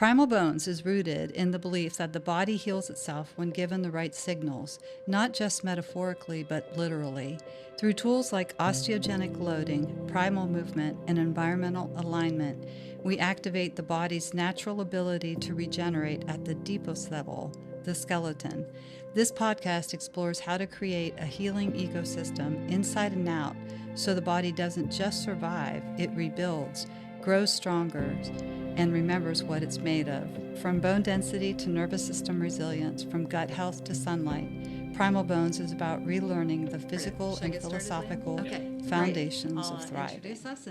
Primal Bones is rooted in the belief that the body heals itself when given the right signals, not just metaphorically, but literally. Through tools like osteogenic loading, primal movement, and environmental alignment, we activate the body's natural ability to regenerate at the deepest level, the skeleton. This podcast explores how to create a healing ecosystem inside and out so the body doesn't just survive, it rebuilds, grows stronger, and remembers what it's made of. From bone density to nervous system resilience, from gut health to sunlight, Primal Bones is about relearning the physical and philosophical foundations of Thrive. Introduce us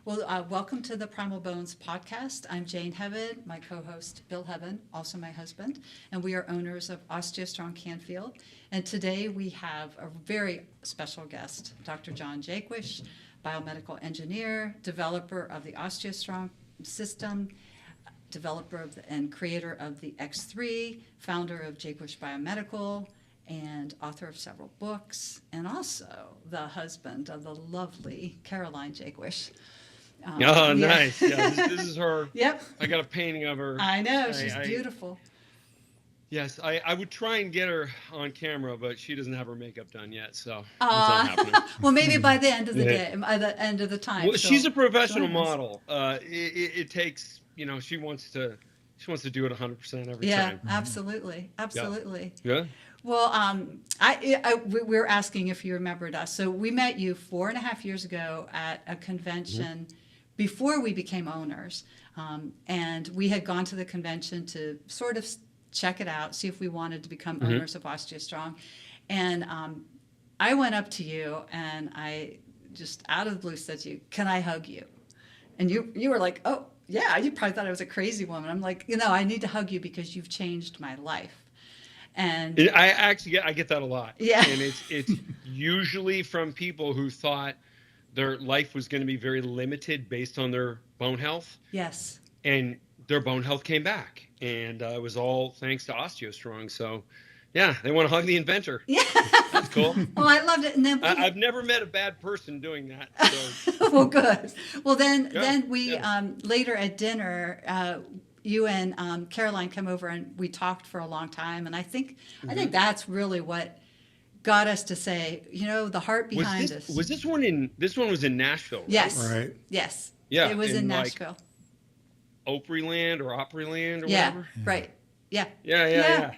welcome to the Primal Bones Podcast. I'm Jane Heaven, my co-host Bill Heaven, also my husband, and we are owners of OsteoStrong Canfield. And today we have a very special guest, Dr. John Jaquish, biomedical engineer, developer of the OsteoStrong system, developer and creator of the X3, founder of Jaquish Biomedical, and author of several books, and also the husband of the lovely Caroline Jaquish. Nice. Yeah, this is her. Yep. I got a painting of her. I know, she's beautiful. Yes, I would try and get her on camera, but she doesn't have her makeup done yet, so it's not happening. Well, maybe by the end of the day, by the end of the time. Well, she's a professional model. It takes, she wants to do it 100% every time. Yeah, absolutely. Yeah. Well, we're asking if you remembered us. So we met you 4.5 years ago at a convention before we became owners, and we had gone to the convention to sort of check it out, see if we wanted to become owners of OsteoStrong. And I went up to you and I just out of the blue said to you, "Can I hug you?" And you were like, "Oh, yeah." You probably thought I was a crazy woman. I'm like, I need to hug you because you've changed my life. And I get that a lot. Yeah. And it's usually from people who thought their life was going to be very limited based on their bone health. Yes. And their bone health came back. And it was all thanks to OsteoStrong. So, yeah, they want to hug the inventor. Yeah. That's cool. Well, I loved it. And then I've never met a bad person doing that. So. Well, good. Well, then we later at dinner, you and Caroline come over and we talked for a long time. And I think that's really what got us to say, the heart behind this. Was this one was in Nashville? Right? Yes. Right. Yes. Yeah. It was in Nashville. Opryland or Opryland or whatever. Yeah. Right. Yeah. Yeah.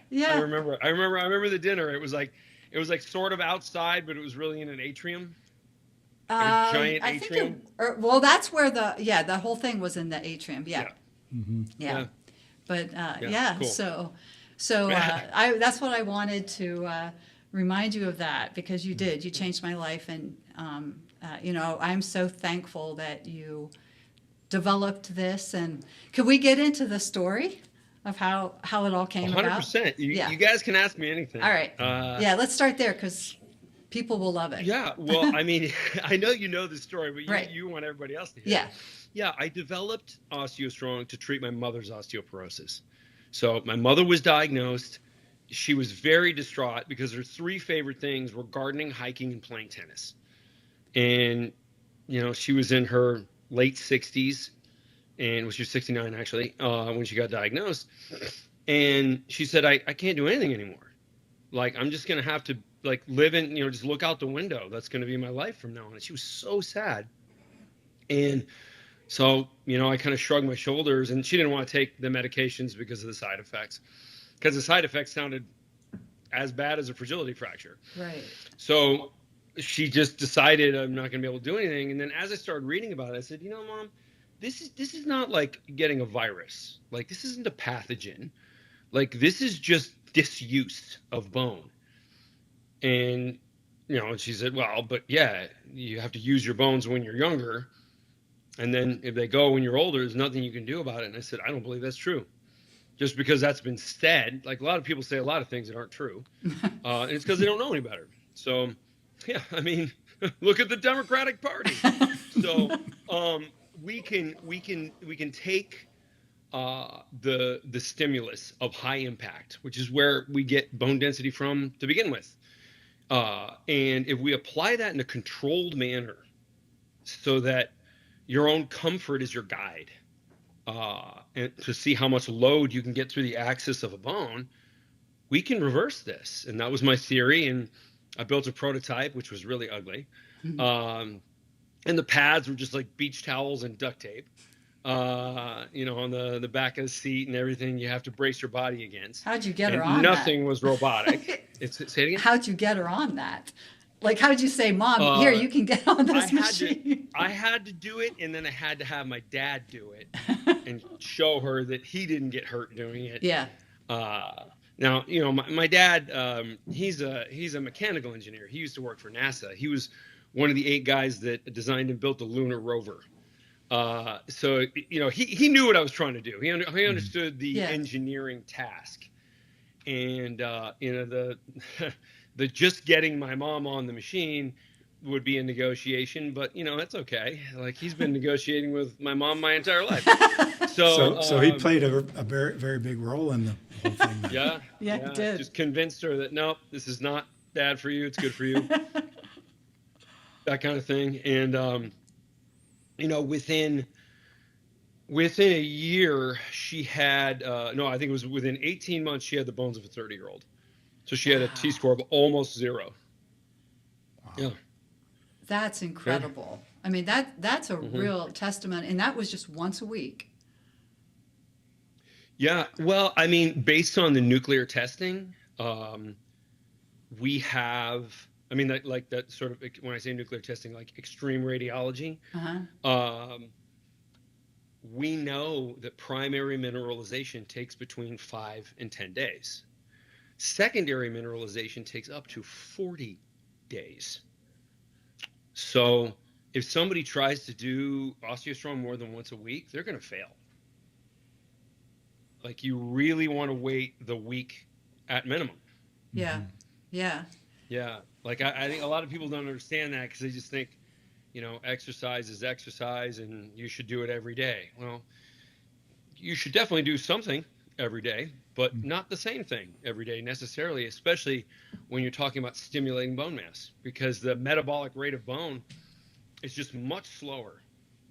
I remember the dinner. It was like sort of outside, but it was really in an atrium. A giant atrium. That's where the whole thing was in the atrium. Yeah. Yeah. But cool. So that's what I wanted to remind you of, that because you did. You changed my life, and I'm so thankful that you developed this. And could we get into the story of how it all came about? 100%. You guys can ask me anything. All right. Let's start there because people will love it. Yeah. Well, I mean, I know you know the story, but you want everybody else to hear. Yeah. Yeah. I developed OsteoStrong to treat my mother's osteoporosis. So my mother was diagnosed. She was very distraught because her three favorite things were gardening, hiking, and playing tennis. And, she was in her late 60s, and she was 69 actually, when she got diagnosed. And she said, I can't do anything anymore. Like, I'm just going to have to live in, just look out the window. That's going to be my life from now on. And she was so sad. And so, I kind of shrugged my shoulders, and she didn't want to take the medications because of the side effects, because the side effects sounded as bad as a fragility fracture. Right. So she just decided I'm not going to be able to do anything. And then as I started reading about it, I said, Mom, this is not like getting a virus. Like, this isn't a pathogen. Like, this is just disuse of bone. And, and she said, well, but yeah, you have to use your bones when you're younger. And then if they go when you're older, there's nothing you can do about it. And I said, I don't believe that's true. Just because that's been said, like a lot of people say a lot of things that aren't true. And it's because they don't know any better. So, yeah, I mean, look at the Democratic Party. So we can take the stimulus of high impact, which is where we get bone density from to begin with. And if we apply that in a controlled manner so that your own comfort is your guide, and to see how much load you can get through the axis of a bone, we can reverse this. And that was my theory. And I built a prototype, which was really ugly. And the pads were just like beach towels and duct tape, on the back of the seat and everything you have to brace your body against. How'd you get her and on nothing that? was robotic. Say it again? How'd you get her on that? Like, how'd you say, Mom, here, you can get on this machine? I had to do it, and then I had to have my dad do it and show her that he didn't get hurt doing it. Yeah. Now, my dad, he's a mechanical engineer. He used to work for NASA. He was one of the 8 guys that designed and built the lunar rover. So, he knew what I was trying to do. He understood the engineering task. And, the just getting my mom on the machine would be a negotiation, but that's okay. Like, he's been negotiating with my mom my entire life. So he played a very, very big role in the whole thing. Yeah, he did. Just convinced her that, nope, this is not bad for you. It's good for you. That kind of thing. And, within a year, she had, I think it was within 18 months, she had the bones of a 30-year-old. So she had a T-score of almost 0. Wow. Yeah. That's incredible. Yeah. I mean, that's a real testament. And that was just once a week. Yeah. Well, I mean, based on the nuclear testing, we have, like that sort of, when I say nuclear testing, like extreme radiology, we know that primary mineralization takes between 5 and 10 days. Secondary mineralization takes up to 40 days. So if somebody tries to do OsteoStrong more than once a week, they're going to fail. Like, you really want to wait the week at minimum. Yeah. Yeah. Yeah. Like, I think a lot of people don't understand that because they just think, exercise is exercise and you should do it every day. Well, you should definitely do something every day, but not the same thing every day necessarily, especially when you're talking about stimulating bone mass, because the metabolic rate of bone is just much slower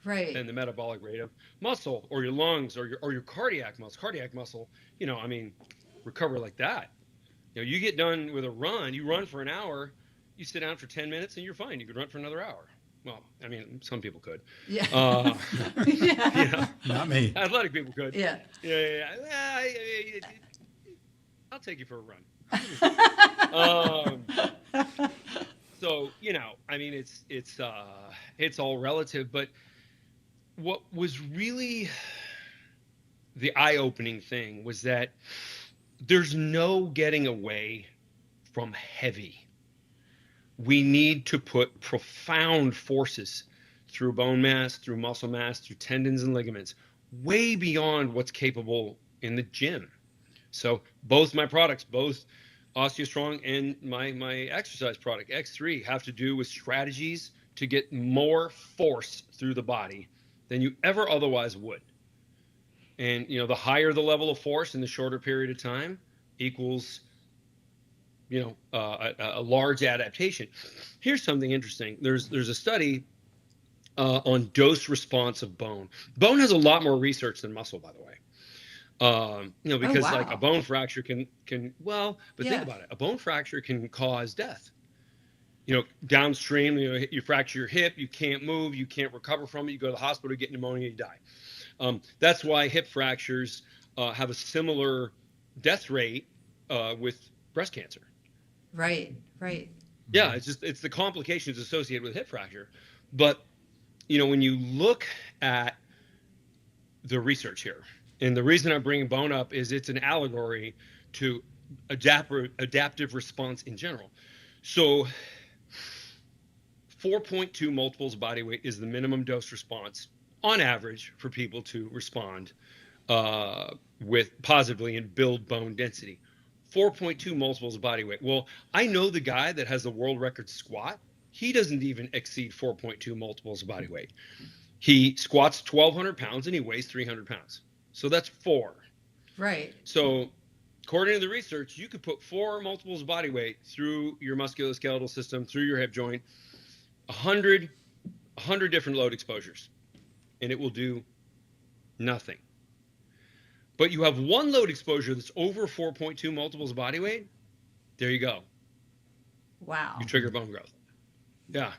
than the metabolic rate of muscle or your lungs or your cardiac muscle. Cardiac muscle, recover like that. You get done with a run, you run for an hour, you sit down for 10 minutes and you're fine. You could run for another hour. Well, some people could. Yeah. Not me. Athletic people could. Yeah. Yeah. I'll take you for a run. So, it's all relative, but what was really the eye-opening thing was that there's no getting away from heavy. We need to put profound forces through bone mass, through muscle mass, through tendons and ligaments, way beyond what's capable in the gym. So both my products, both OsteoStrong and my exercise product, X3, have to do with strategies to get more force through the body than you ever otherwise would. And, the higher the level of force in the shorter period of time equals a large adaptation. Here's something interesting. There's a study on dose response of bone. Bone has a lot more research than muscle, by the way. Because like a bone fracture can think about it. A bone fracture can cause death. Downstream, you fracture your hip, you can't move, you can't recover from it, you go to the hospital, you get pneumonia, you die. That's why hip fractures have a similar death rate with breast cancer. Right. Yeah, it's the complications associated with hip fracture. But, when you look at the research here, and the reason I'm bringing bone up is it's an allegory to adaptive response in general. So 4.2 multiples of body weight is the minimum dose response on average for people to respond with positively and build bone density. 4.2 multiples of body weight. Well, I know the guy that has the world record squat. He doesn't even exceed 4.2 multiples of body weight. He squats 1,200 pounds and he weighs 300 pounds. So that's 4. Right. So according to the research, you could put 4 multiples of body weight through your musculoskeletal system, through your hip joint, 100 different load exposures, and it will do Nothing. But you have one load exposure that's over 4.2 multiples of body weight. There you go. Wow. You trigger bone growth. Yeah.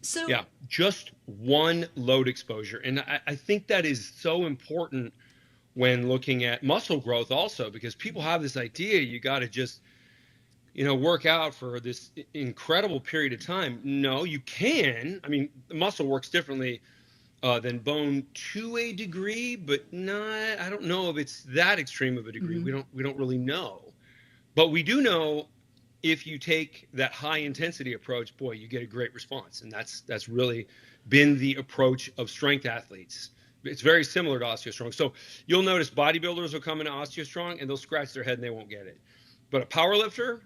So yeah, just one load exposure. And I think that is so important when looking at muscle growth also, because people have this idea you got to just, work out for this incredible period of time. No, you can. I mean, the muscle works differently than bone to a degree, but not, I don't know if it's that extreme of a degree. We don't really know. But we do know if you take that high intensity approach, boy, you get a great response. And that's really been the approach of strength athletes. It's very similar to OsteoStrong. So you'll notice bodybuilders will come into OsteoStrong and they'll scratch their head and they won't get it. But a powerlifter,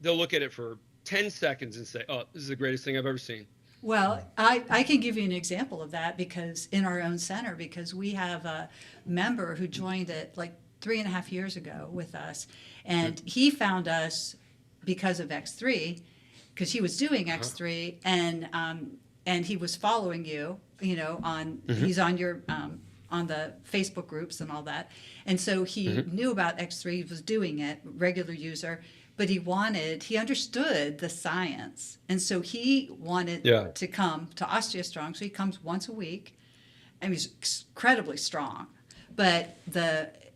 they'll look at it for 10 seconds and say, oh, this is the greatest thing I've ever seen. Well, I can give you an example of that because in our own center, because we have a member who joined it like 3.5 years ago with us, and he found us because of X3, because he was doing X3, and he was following you, on he's on your on the Facebook groups and all that, and so he knew about X3, he was doing it, regular user. But he understood the science. And so he wanted to come to OsteoStrong. So he comes once a week, and he's incredibly strong. But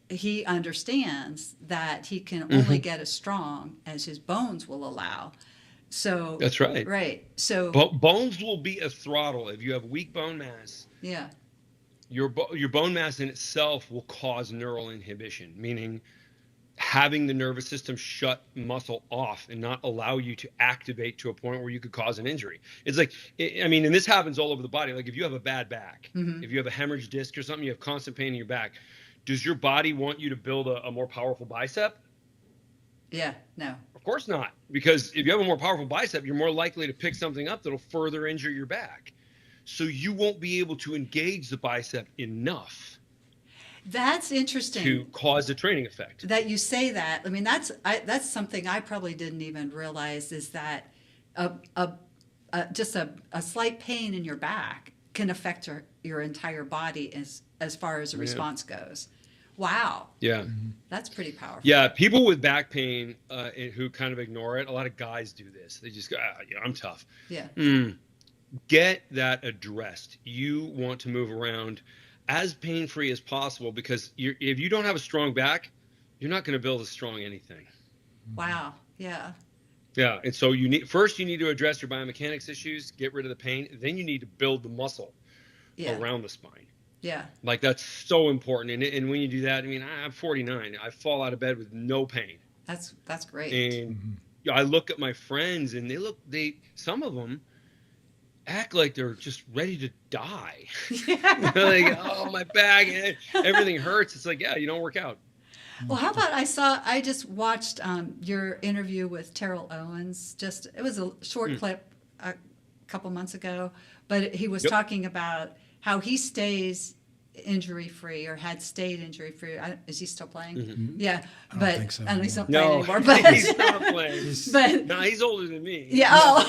he understands that he can only get as strong as his bones will allow. So that's right. Right. So bones will be a throttle. If you have weak bone mass, your bone mass in itself will cause neural inhibition, meaning having the nervous system shut muscle off and not allow you to activate to a point where you could cause an injury. It's like, and this happens all over the body. Like if you have a bad back, if you have a hemorrhage disc or something, you have constant pain in your back. Does your body want you to build a more powerful bicep? Yeah, no. Of course not. Because if you have a more powerful bicep, you're more likely to pick something up that'll further injure your back. So you won't be able to engage the bicep enough. That's interesting. To cause a training effect. That you say that. I mean, that's something I probably didn't even realize, is that just a slight pain in your back can affect your entire body as far as the response goes. Wow. Yeah. That's pretty powerful. Yeah. People with back pain who kind of ignore it, a lot of guys do this. They just go, I'm tough. Yeah. Get that addressed. You want to move around as pain-free as possible, because if you don't have a strong back, you're not going to build a strong anything. Wow. Yeah. Yeah. And so you need to address your biomechanics issues, get rid of the pain. Then you need to build the muscle around the spine. Yeah. Like that's so important. And when you do that, I mean, I'm 49. I fall out of bed with no pain. That's great. And I look at my friends and some of them act like they're just ready to die. Like, oh, my back, everything hurts. It's like, you don't work out. Well, how about I just watched your interview with Terrell Owens. It was a short clip a couple months ago, but he was talking about how he stays injury-free, or had stayed injury-free. Is he still playing? Yeah, I don't think so. And he's not playing anymore. But he's not playing. No, he's older than me. Yeah.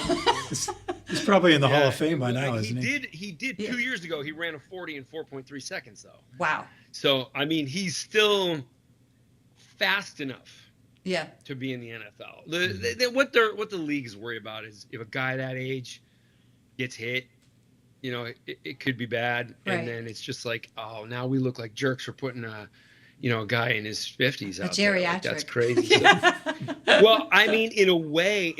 He's probably in the Hall of Fame by now, isn't he? He did 2 years ago. He ran a 40 in 4.3 seconds, though. Wow. So, I mean, he's still fast enough to be in the NFL. What the leagues worry about is if a guy that age gets hit, it could be bad. Right. And then it's just like, oh, now we look like jerks for putting a guy in his 50s out there. Like, that's crazy. Well, I mean, in a way,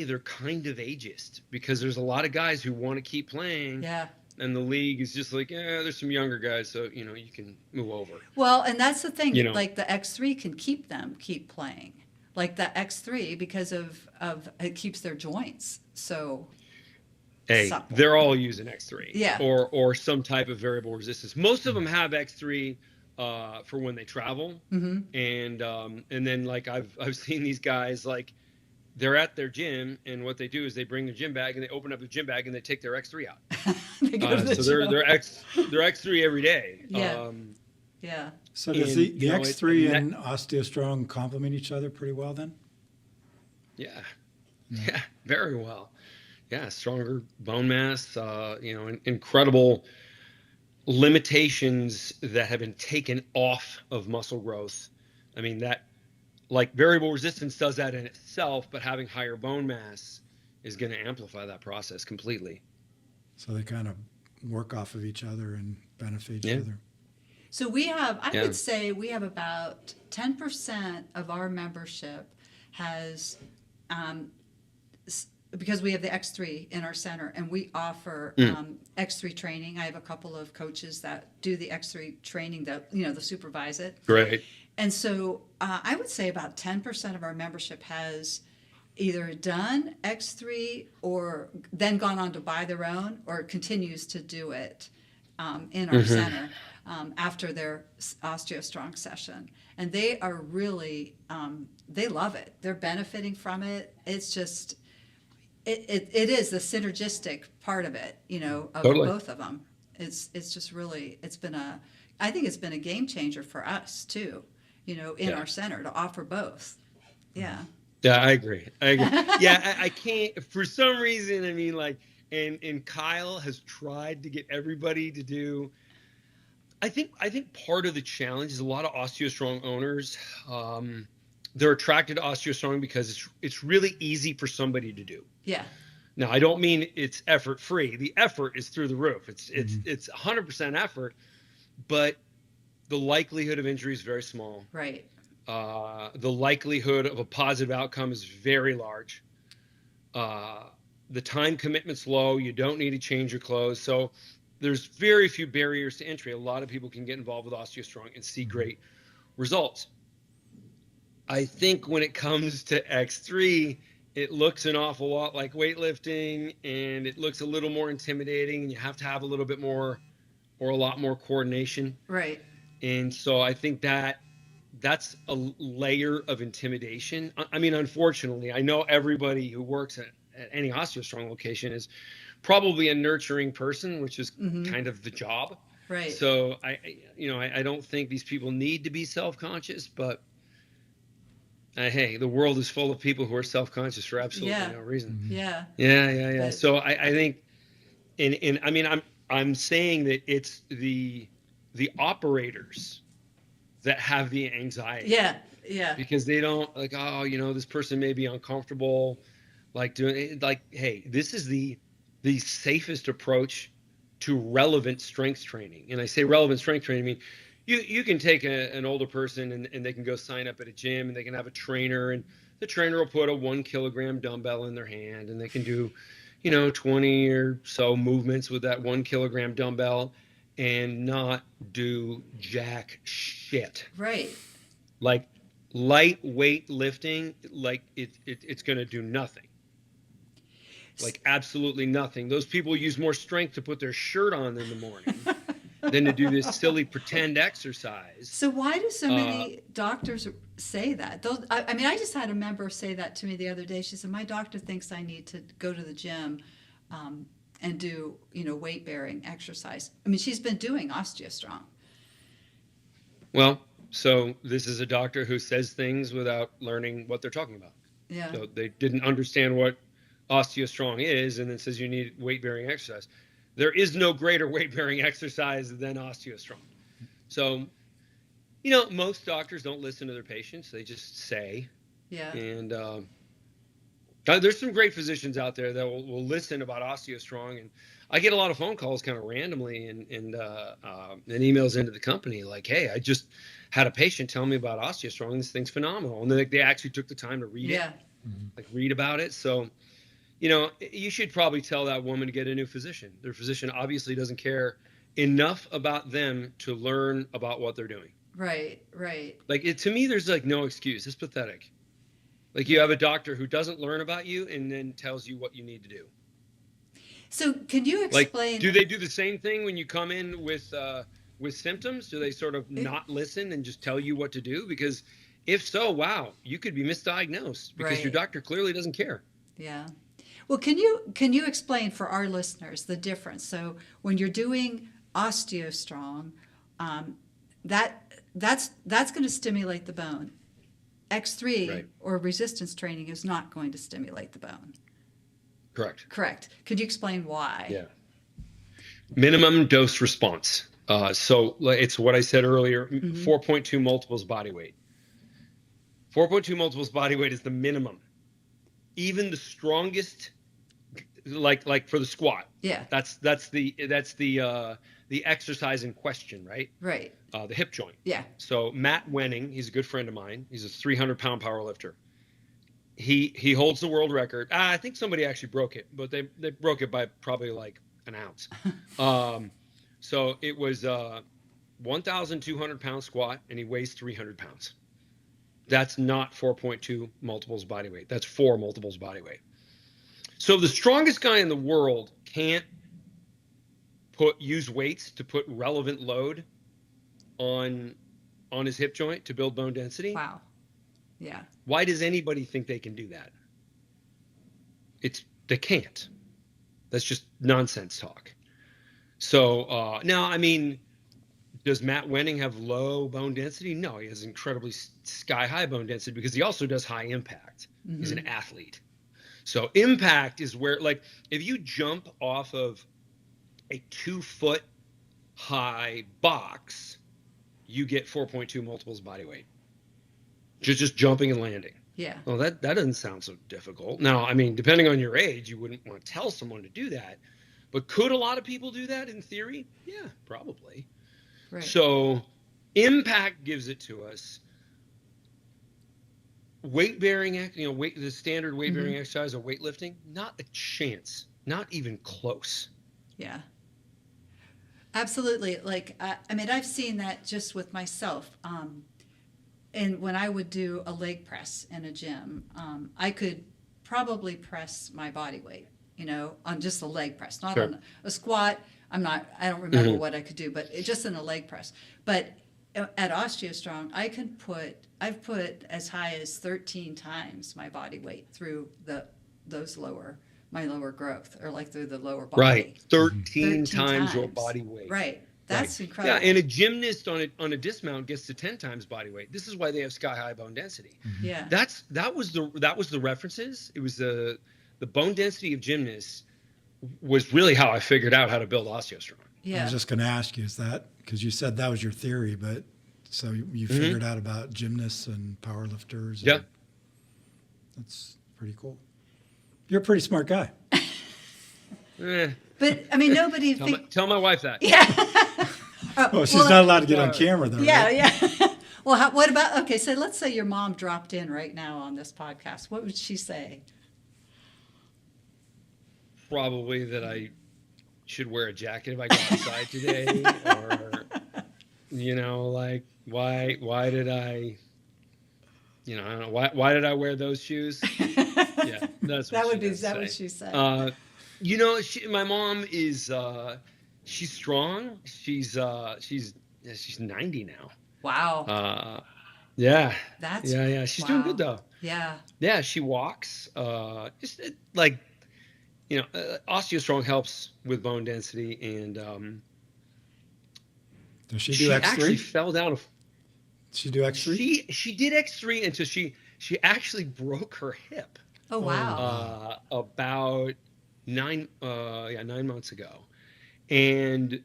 they're kind of ageist, because there's a lot of guys who want to keep playing. Yeah. And the league is just like, there's some younger guys, so, you can move over. Well, and that's the thing. Like the X3 can keep playing. Like the X3, because of it keeps their joints. So. Hey, supple. They're all using X3. Yeah. Or some type of variable resistance. Most of them have X3 for when they travel. And then like I've seen these guys, like they're at their gym, and what they do is they bring their gym bag and they open up the gym bag and they take their X3 out. They're X3 every day. Yeah. So does the X3 and OsteoStrong complement each other pretty well then? Yeah, very well. Yeah, stronger bone mass, incredible limitations that have been taken off of muscle growth. I mean, that like variable resistance does that in itself, but having higher bone mass is going to amplify that process completely. So they kind of work off of each other and benefit each other. So we have, I would say we have about 10% of our membership has, because we have the X3 in our center and we offer X3 training. I have a couple of coaches that do the X3 training that, they'll supervise it. Right. And so I would say about 10% of our membership has either done X3 or then gone on to buy their own or continues to do it in our center after their OsteoStrong session. And they are really, they love it. They're benefiting from it. It's just, it is the synergistic part of it, of both of them. It's just really, I think it's been a game changer for us too, in our center to offer both. Yeah. Yeah, I agree. Yeah, I can't, for some reason, I mean, like, and Kyle has tried to get everybody to do, I think part of the challenge is a lot of OsteoStrong owners, they're attracted to OsteoStrong because it's really easy for somebody to do. Yeah. Now, I don't mean it's effort free. The effort is through the roof. It's 100% effort, but the likelihood of injury is very small. Right. The likelihood of a positive outcome is very large. The time commitment's low. You don't need to change your clothes. So there's very few barriers to entry. A lot of people can get involved with OsteoStrong and see great results. I think when it comes to X3, it looks an awful lot like weightlifting, and it looks a little more intimidating, and you have to have a little bit more or a lot more coordination. Right. And so I think that's a layer of intimidation. I mean, unfortunately, I know everybody who works at any OsteoStrong location is probably a nurturing person, which is kind of the job. Right. So I don't think these people need to be self-conscious, but hey, the world is full of people who are self-conscious for absolutely no reason. Yeah. Yeah. But, so I think, and I mean, I'm saying that it's the operators that have the anxiety. Yeah. Because they don't like, this person may be uncomfortable, like doing it. Like, hey, this is the safest approach to relevant strength training. And I say relevant strength training, I mean, you can take an older person and they can go sign up at a gym and they can have a trainer, and the trainer will put a 1 kilogram dumbbell in their hand and they can do, 20 or so movements with that 1 kilogram dumbbell and not do jack shit. Right. Like lightweight lifting, like it's going to do nothing. Like absolutely nothing. Those people use more strength to put their shirt on in the morning than to do this silly pretend exercise. So why do so many doctors say that? I mean, I just had a member say that to me the other day. She said, my doctor thinks I need to go to the gym and do, weight-bearing exercise. I mean, she's been doing OsteoStrong. Well, so this is a doctor who says things without learning what they're talking about. Yeah. So they didn't understand what OsteoStrong is and then says you need weight-bearing exercise. There is no greater weight-bearing exercise than OsteoStrong. So, most doctors don't listen to their patients. They just say. Yeah. And there's some great physicians out there that will listen about OsteoStrong. And I get a lot of phone calls kind of randomly and emails into the company like, hey, I just had a patient tell me about OsteoStrong. This thing's phenomenal. And they actually took the time to read it, like read about it. So, you should probably tell that woman to get a new physician. Their physician obviously doesn't care enough about them to learn about what they're doing. Right. Like to me, there's like no excuse. It's pathetic. Like you have a doctor who doesn't learn about you and then tells you what you need to do. So can you explain? Like, do they do the same thing when you come in with symptoms? Do they sort of not listen and just tell you what to do? Because if so, wow, you could be misdiagnosed because your doctor clearly doesn't care. Yeah. Well, can you explain for our listeners the difference? So when you're doing OsteoStrong, that's going to stimulate the bone. X3 or resistance training is not going to stimulate the bone. Correct. Could you explain why? Yeah. Minimum dose response. So it's what I said earlier, 4.2 multiples body weight. 4.2 multiples body weight is the minimum. Even the strongest, like for the squat. Yeah. That's the exercise in question, right? Right. The hip joint. Yeah. So Matt Wenning, he's a good friend of mine. He's a 300-pound power lifter. He holds the world record. I think somebody actually broke it, but they broke it by probably like an ounce. So it was 1,200 pound squat, and he weighs 300 pounds. That's not 4.2 multiples body weight. That's 4 multiples body weight. So the strongest guy in the world can't use weights to put relevant load on his hip joint to build bone density. Wow. Yeah. Why does anybody think they can do that? They can't. That's just nonsense talk. So now, I mean, does Matt Wenning have low bone density? No, he has incredibly sky-high bone density because he also does high impact. He's an athlete. So impact is where, like, if you jump off of a 2-foot high box, you get 4.2 multiples body weight. Just jumping and landing. Yeah. Well, that doesn't sound so difficult. Now, I mean, depending on your age, you wouldn't want to tell someone to do that. But could a lot of people do that in theory? Yeah, probably. Right. So impact gives it to us. Weight bearing, the standard weight bearing exercise of weightlifting, not a chance, not even close. Yeah. Absolutely. Like, I mean, I've seen that just with myself. And when I would do a leg press in a gym, I could probably press my body weight, on just a leg press, not on a squat. I don't remember what I could do, but just in a leg press. But at OsteoStrong, I've put as high as 13 times my body weight through my lower growth, or like through the lower body. Right. 13 times your body weight. Right. That's incredible. Yeah, and a gymnast on a dismount gets to 10 times body weight. This is why they have sky high bone density. Yeah. That was the references. It was the bone density of gymnasts was really how I figured out how to build OsteoStrong. Yeah. I was just going to ask you, is that because you said that was your theory, but so you figured out about gymnasts and powerlifters? Yeah. That's pretty cool. You're a pretty smart guy. But I mean, nobody tell my wife that. Yeah. Well, she's not allowed to get on camera, though. Yeah, right? yeah. Well, what about? Okay, so let's say your mom dropped in right now on this podcast. What would she say? Probably that I should wear a jacket if I go outside today, or like why did I? I don't know why did I wear those shoes? Yeah, that's what what she said. My mom is she's strong. She's 90 now. Wow. Yeah. That's She's doing good though. Yeah. Yeah, she walks. OsteoStrong helps with bone density, and does she do X3? Actually fell down. She do X3? She did X3 until she actually broke her hip. Oh wow. About 9 months ago, and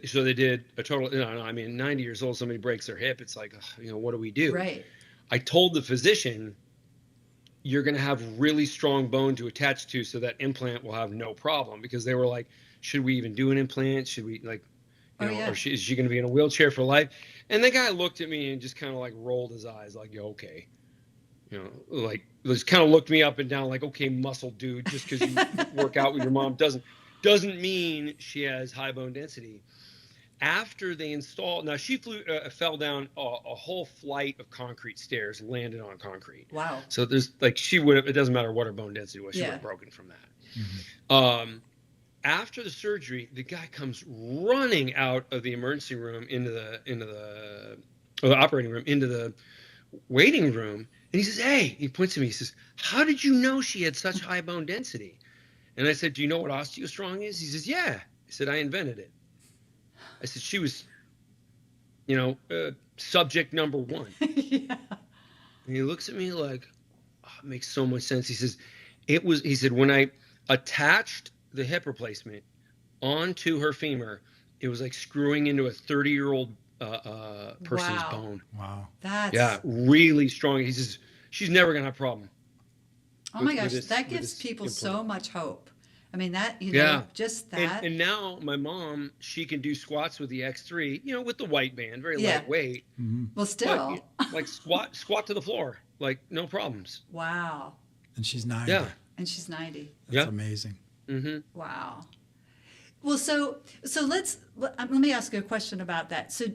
so they did a total. 90 years old, somebody breaks their hip. It's like, what do we do? Right. I told the physician, you're going to have really strong bone to attach to, so that implant will have no problem. Because they were like, should we even do an implant? Should we or is she going to be in a wheelchair for life? And the guy looked at me and just kind of like rolled his eyes, like, okay. Just kind of looked me up and down, like, okay, muscle dude, just because you work out with your mom doesn't mean she has high bone density. After they installed, now she fell down a whole flight of concrete stairs, landed on concrete. Wow. So there's she would have, it doesn't matter what her bone density was, she would have broken from that. Mm-hmm. After the surgery, the guy comes running out of the emergency room into the operating room, into the waiting room. And he says, hey, he points at me. He says, how did you know she had such high bone density? And I said, do you know what OsteoStrong is? He says, yeah. He said, I invented it. I said, she was, subject number one. Yeah. And he looks at me like, it makes so much sense. He says, he said, when I attached the hip replacement onto her femur, It was like screwing into a 30-year-old person's Wow. bone. Wow. That's really strong. He says she's never gonna have a problem. oh my gosh, that gives people so much hope. I mean, that, just that. And now my mom, she can do squats with the X3, with the white band, very Yeah. lightweight. Mm-hmm. Well, still. But, like squat to the floor, like no problems. Wow. And she's 90. Yeah. And she's 90. That's amazing. Mm-hmm. Wow. Well, so let me ask you a question about that. So,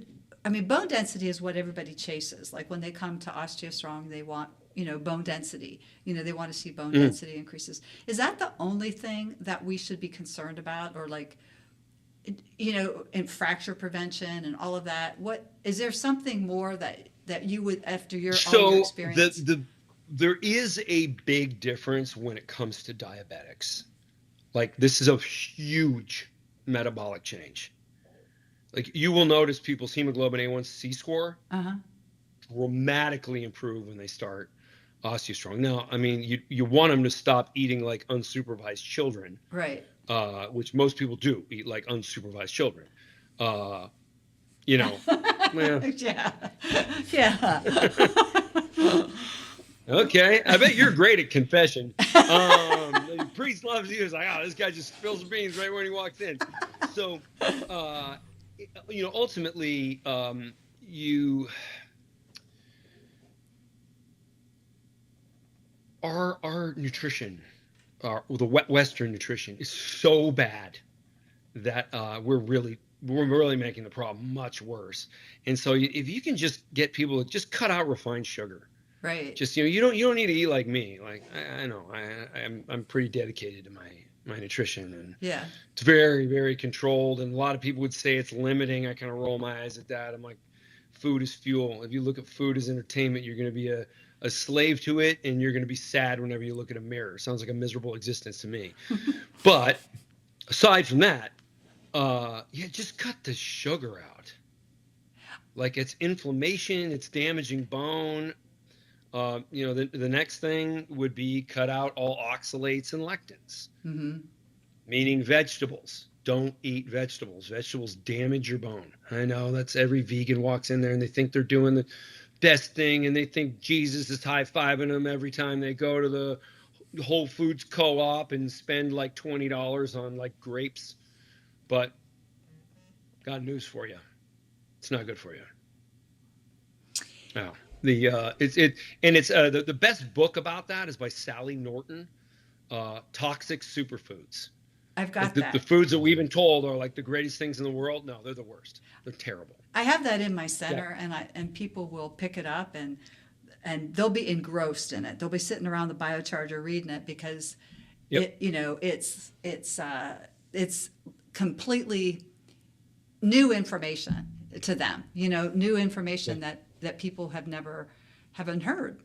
I mean, bone density is what everybody chases. Like when they come to OsteoStrong, they want, bone density. They want to see bone density increases. Is that the only thing that we should be concerned about, or like, in fracture prevention and all of that? What is there something more that you would, after your own experience? There is a big difference when it comes to diabetics. Like this is a huge metabolic change. Like you will notice people's hemoglobin A1C score dramatically improve when they start OsteoStrong. Now, I mean, you want them to stop eating like unsupervised children, right? Which most people do eat like unsupervised children. Well. Yeah. Okay, I bet you're great at confession. The priest loves you. It's like, this guy just spills beans right when he walks in. So, ultimately, our nutrition, the Western nutrition, is so bad that we're really making the problem much worse. And so, if you can just get people to just cut out refined sugar. Right. Just you don't need to eat like me. Like I know I'm pretty dedicated to my nutrition, and it's very, very controlled. And a lot of people would say it's limiting. I kind of roll my eyes at that. I'm like, food is fuel. If you look at food as entertainment, you're going to be a slave to it, and you're going to be sad whenever you look at a mirror. Sounds like a miserable existence to me. But aside from that, just cut the sugar out. Like it's inflammation. It's damaging bone. The next thing would be cut out all oxalates and lectins, meaning vegetables. Don't eat vegetables. Vegetables damage your bone. I know that's every vegan walks in there and they think they're doing the best thing, and they think Jesus is high-fiving them every time they go to the Whole Foods co-op and spend like $20 on like grapes. But got news for you. It's not good for you. No. The best book about that is by Sally Norton, Toxic Superfoods. I've got that. The foods that we've been told are like the greatest things in the world. No, they're the worst. They're terrible. I have that in my center, and people will pick it up and they'll be engrossed in it. They'll be sitting around the biocharger reading it because it's completely new information to them. New information that people haven't heard.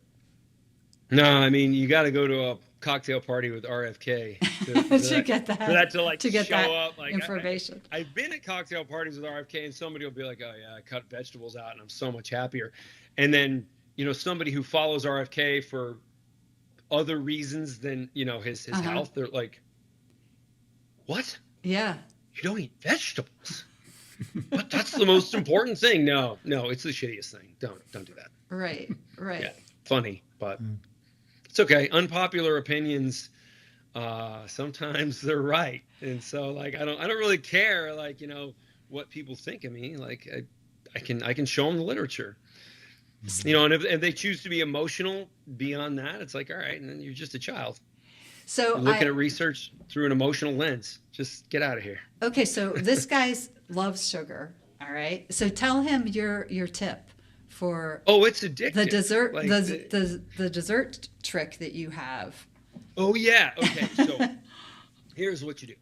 No, I mean, you got to go to a cocktail party with RFK to get that show up. Like, information. I've been at cocktail parties with RFK, and somebody will be like, "Oh yeah, I cut vegetables out, and I'm so much happier." And then somebody who follows RFK for other reasons than his health, they're like, "What? Yeah, you don't eat vegetables." But that's the most important thing. No, it's the shittiest thing. Don't do that. Right. Yeah, funny, but it's okay. Unpopular opinions, sometimes they're right, and so like I don't really care like what people think of me. Like I can show them the literature, and if they choose to be emotional beyond that, it's like all right, and then you're just a child. So you're looking at research through an emotional lens. Just get out of here. Okay, so this guy loves sugar. All right, so tell him your tip for it's addictive. The dessert, like, the dessert trick that you have. Oh yeah. Okay. So here's what you do.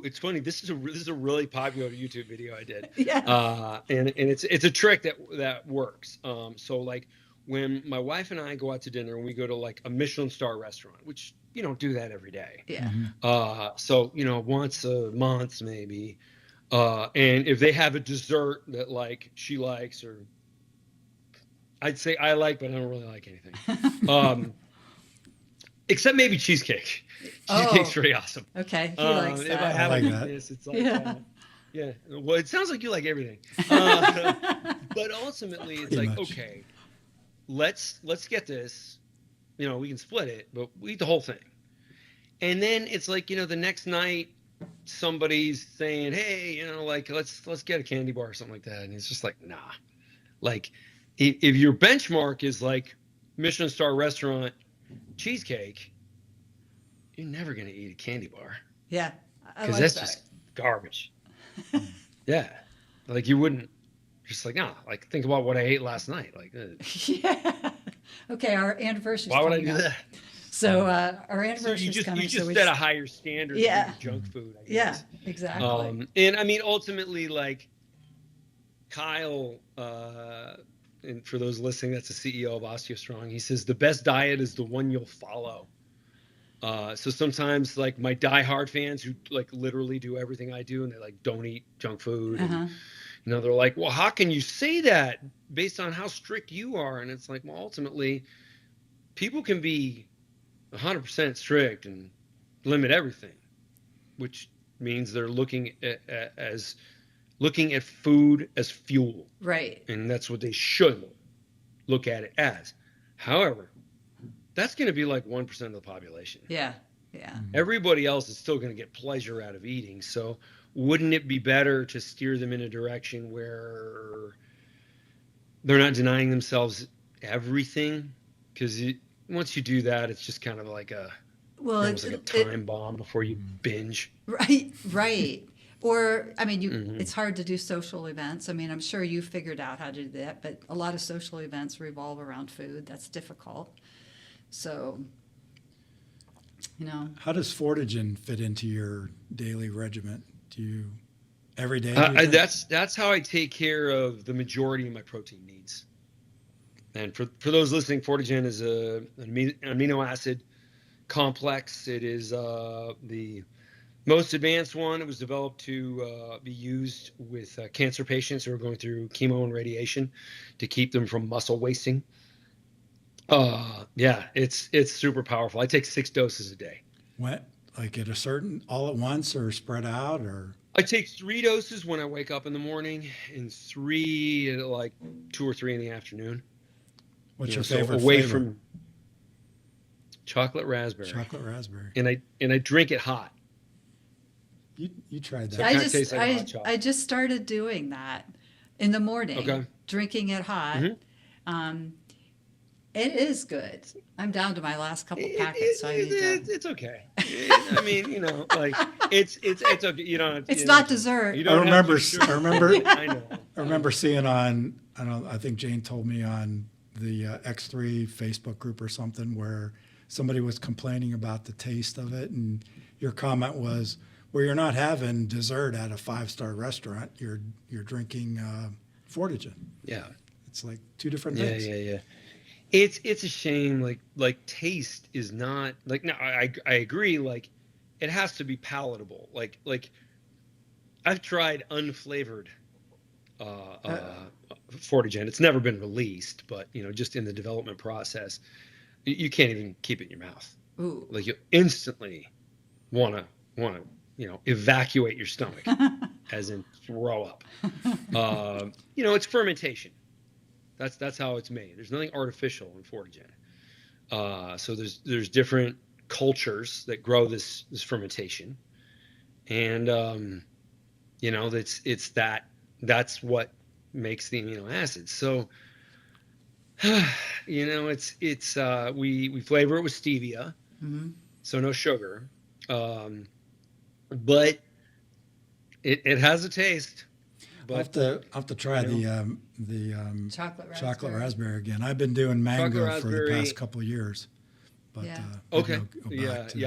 It's funny. This is a really popular YouTube video I did. Yeah. And it's a trick that works. So like when my wife and I go out to dinner and we go to like a Michelin star restaurant, which you don't do that every day. Yeah. So once a month maybe. And if they have a dessert that like she likes, or I'd say I like, but I don't really like anything. except maybe cheesecake. Cheesecake's pretty awesome. Okay, he likes If that. I have I like weakness, it's like, yeah. Well, it sounds like you like everything. But ultimately, it's like, much. okay, let's get this. You know, we can split it, but we eat the whole thing. And then it's like, you know, the next night, somebody's saying, hey, you know, like, let's get a candy bar or something like that. And it's just like, nah. Like, if your benchmark is like Michelin star restaurant cheesecake, you're never going to eat a candy bar. Yeah. Because that's just garbage. Yeah. Like, you wouldn't, just like, like, think about what I ate last night. Like, yeah. Okay, our anniversary. Why would I do that? So our anniversary is coming. You just set a higher standard for your junk food, I guess. Yeah, exactly. And I mean, ultimately, like, Kyle, and for those listening, that's the CEO of OsteoStrong. He says the best diet is the one you'll follow. So sometimes, like, my diehard fans who like literally do everything I do, and they like don't eat junk food, and you know, they're like, well, how can you say that based on how strict you are? And it's like, well, ultimately, people can be 100% strict and limit everything, which means they're looking at food as fuel. Right. And that's what they should look at it as. However, that's going to be like 1% of the population. Yeah. Yeah. Everybody else is still going to get pleasure out of eating. So wouldn't it be better to steer them in a direction where they're not denying themselves everything? Because once you do that, it's just kind of like almost like a time bomb before you binge. Right. Or, I mean, it's hard to do social events. I mean, I'm sure you figured out how to do that, but a lot of social events revolve around food. That's difficult. So, you know. How does Fortagen fit into your daily regimen? Do you every day? That's how I take care of the majority of my protein needs. And for those listening, Fortagen is an amino acid complex. It is the most advanced one. It was developed to be used with cancer patients who are going through chemo and radiation to keep them from muscle wasting. Yeah, it's super powerful. I take 6 doses a day. What, like at a certain, all at once or spread out, or? I take 3 doses when I wake up in the morning and 3 at like 2 or 3 in the afternoon. What's your favorite away flavor? From chocolate raspberry. Chocolate raspberry. And I drink it hot. You tried that. So it tastes like hot chocolate. I just started doing that in the morning. Okay. Drinking it hot. Mm-hmm. It is good. I'm down to my last couple packets. It's okay. I mean, you know, like it's okay. You don't. It's not dessert. I remember seeing on. I think Jane told me on the X3 Facebook group or something where somebody was complaining about the taste of it, and your comment was, "Well, you're not having dessert at a 5-star restaurant. You're drinking Fortagen." Yeah, it's like 2 different things. Yeah. It's a shame. Like taste is not like. No, I agree. Like it has to be palatable. Like I've tried unflavored Fortagen. It's never been released, but you know, just in the development process, you can't even keep it in your mouth. Ooh. Like you instantly wanna evacuate your stomach, as in throw up. You know, it's fermentation. That's how it's made. There's nothing artificial in Fortagen. So there's different cultures that grow this fermentation, and you know, that's what makes the amino acids. So you know, it's we flavor it with stevia, so no sugar, but it has a taste. But I'll have to try the chocolate raspberry again. I've been doing mango for the past couple of years. But, yeah. Okay.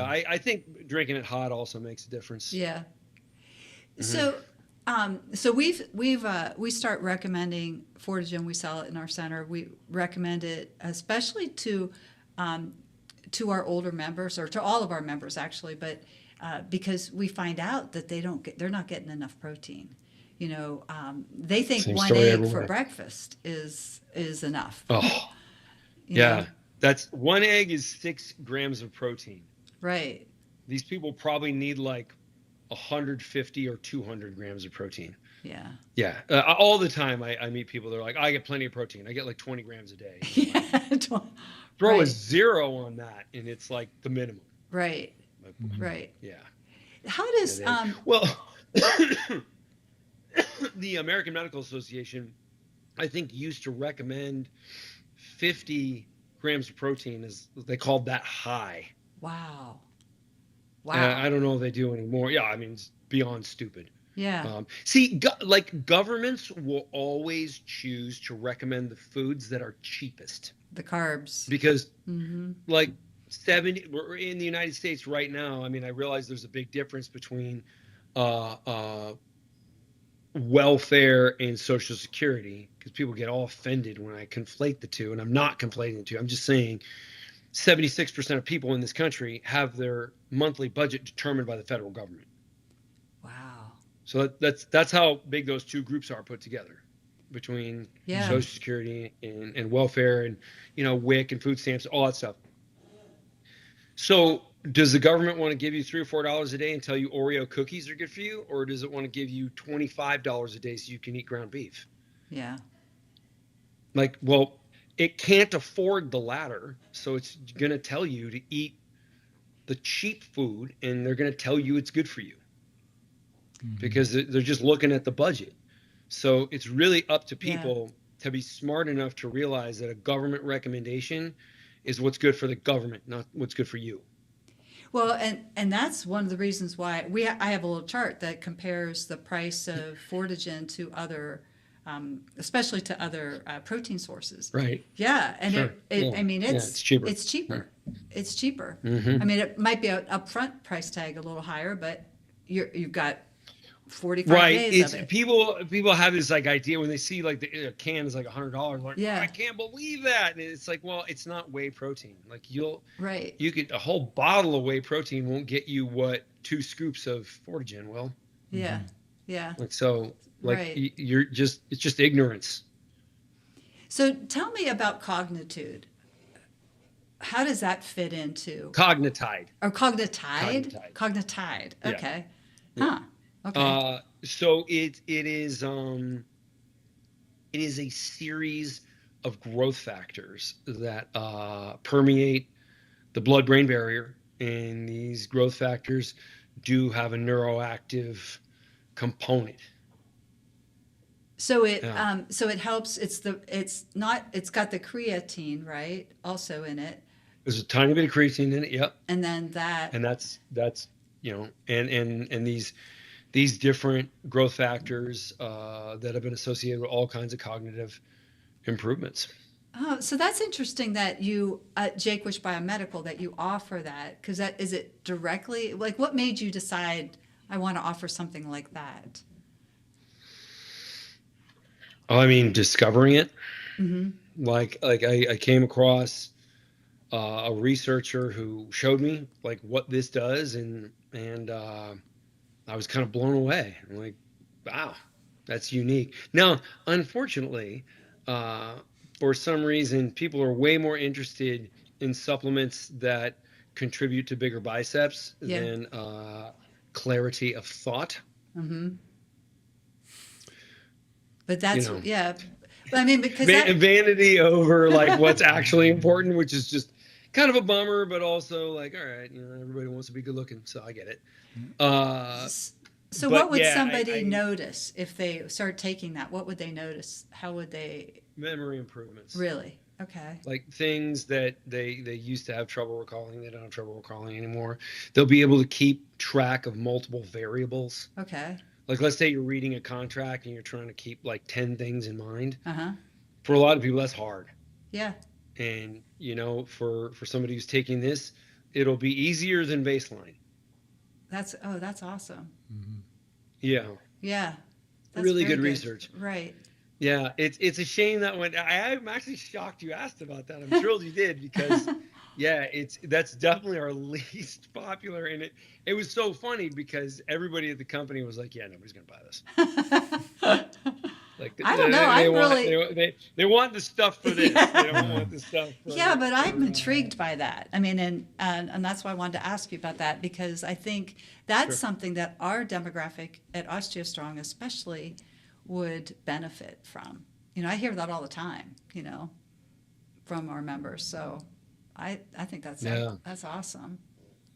I think drinking it hot also makes a difference. Yeah. So we start recommending Fortagen. We sell it in our center. We recommend it especially to our older members, or to all of our members actually, but because we find out that they're not getting enough protein. You know, they think one egg for breakfast is enough. Oh, yeah. That's one egg is 6 grams of protein. Right. These people probably need like 150 or 200 grams of protein. Yeah. Yeah. All the time I meet people, they're like, I get plenty of protein. I get like 20 grams a day. Yeah. Throw a Right. 0 on that, and it's like the minimum. Right. Like, Right. yeah. How does Well, the American Medical Association, I think, used to recommend 50 grams of protein, as they called that high. Wow. I don't know if they do anymore. Yeah, I mean, it's beyond stupid. Yeah. See, like governments will always choose to recommend the foods that are cheapest. The carbs. Because Mm-hmm. like we're in the United States right now. I mean, I realize there's a big difference between welfare and Social Security, because people get all offended when I conflate the two, and I'm not conflating the two. I'm just saying 76% of people in this country have their monthly budget determined by the federal government. Wow. So that's how big those two groups are put together, between Yeah. Social Security and welfare, and WIC and food stamps, all that stuff. So does the government want to give you $3 or $4 a day and tell you Oreo cookies are good for you, or does it want to give you $25 a day so you can eat ground beef? Yeah. Like, well, it can't afford the latter, so it's going to tell you to eat the cheap food, and they're going to tell you it's good for you, because they're just looking at the budget. So it's really up to people to be smart enough to realize that a government recommendation is what's good for the government, not what's good for you. Well, and that's one of the reasons why I have a little chart that compares the price of Fortagen to other, especially to other protein sources. Right. Yeah, and Sure. I mean, it's cheaper. It's cheaper. It's cheaper. Mm-hmm. I mean, it might be an upfront price tag a little higher, but you've got 45 days of it. People have this like idea when they see like the can is like $100, like, Yeah. oh, I can't believe that. And it's like, well, it's not whey protein. Like you get a whole bottle of whey protein won't get you what 2 scoops of Fortagen will. Yeah. Yeah. Like, so like Right. it's just ignorance. So tell me about Cognitude. How does that fit into Cognitide. or Cognitide? Cognitide. Cognitide. Yeah. Okay. Yeah. Huh. Okay. So it is a series of growth factors that permeate the blood-brain barrier, and these growth factors do have a neuroactive component. So it helps. It's got the creatine, right? Also in it. There's a tiny bit of creatine in it. Yep. And then that. And that's and these different growth factors that have been associated with all kinds of cognitive improvements. Oh, so that's interesting that you at Jaquish Biomedical that you offer that, because is it directly, like, what made you decide I want to offer something like that? Oh, I mean, discovering it. Mm-hmm. Like I came across a researcher who showed me like what this does, and I was kind of blown away. I'm like, wow, that's unique. Now, unfortunately, for some reason, people are way more interested in supplements that contribute to bigger biceps than clarity of thought. Mm-hmm. But that's But I mean, because vanity over like what's actually important, which is just kind of a bummer, but also like, all right, everybody wants to be good looking, so I get it. So what would somebody notice if they start taking that? What would they notice? How would they? Memory improvements. Really? Okay. Like things that they used to have trouble recalling, they don't have trouble recalling anymore. They'll be able to keep track of multiple variables. Okay. Like, let's say you're reading a contract and you're trying to keep like 10 things in mind. Uh-huh. For a lot of people, that's hard. Yeah. And, for somebody who's taking this, it'll be easier than baseline. That's awesome. Mm-hmm. Yeah. Yeah. That's really very good research. Right. Yeah. It's a shame that I'm actually shocked you asked about that. I'm thrilled you did, because that's definitely our least popular. And it was so funny because everybody at the company was like, yeah, nobody's going to buy this. Like I don't know. I'm they want the stuff for this. Yeah. They don't want the stuff for Yeah, but I'm intrigued by that. I mean, and that's why I wanted to ask you about that, because I think that's Sure. something that our demographic at OsteoStrong especially would benefit from. You know, I hear that all the time, you know, from our members. So I think that's awesome.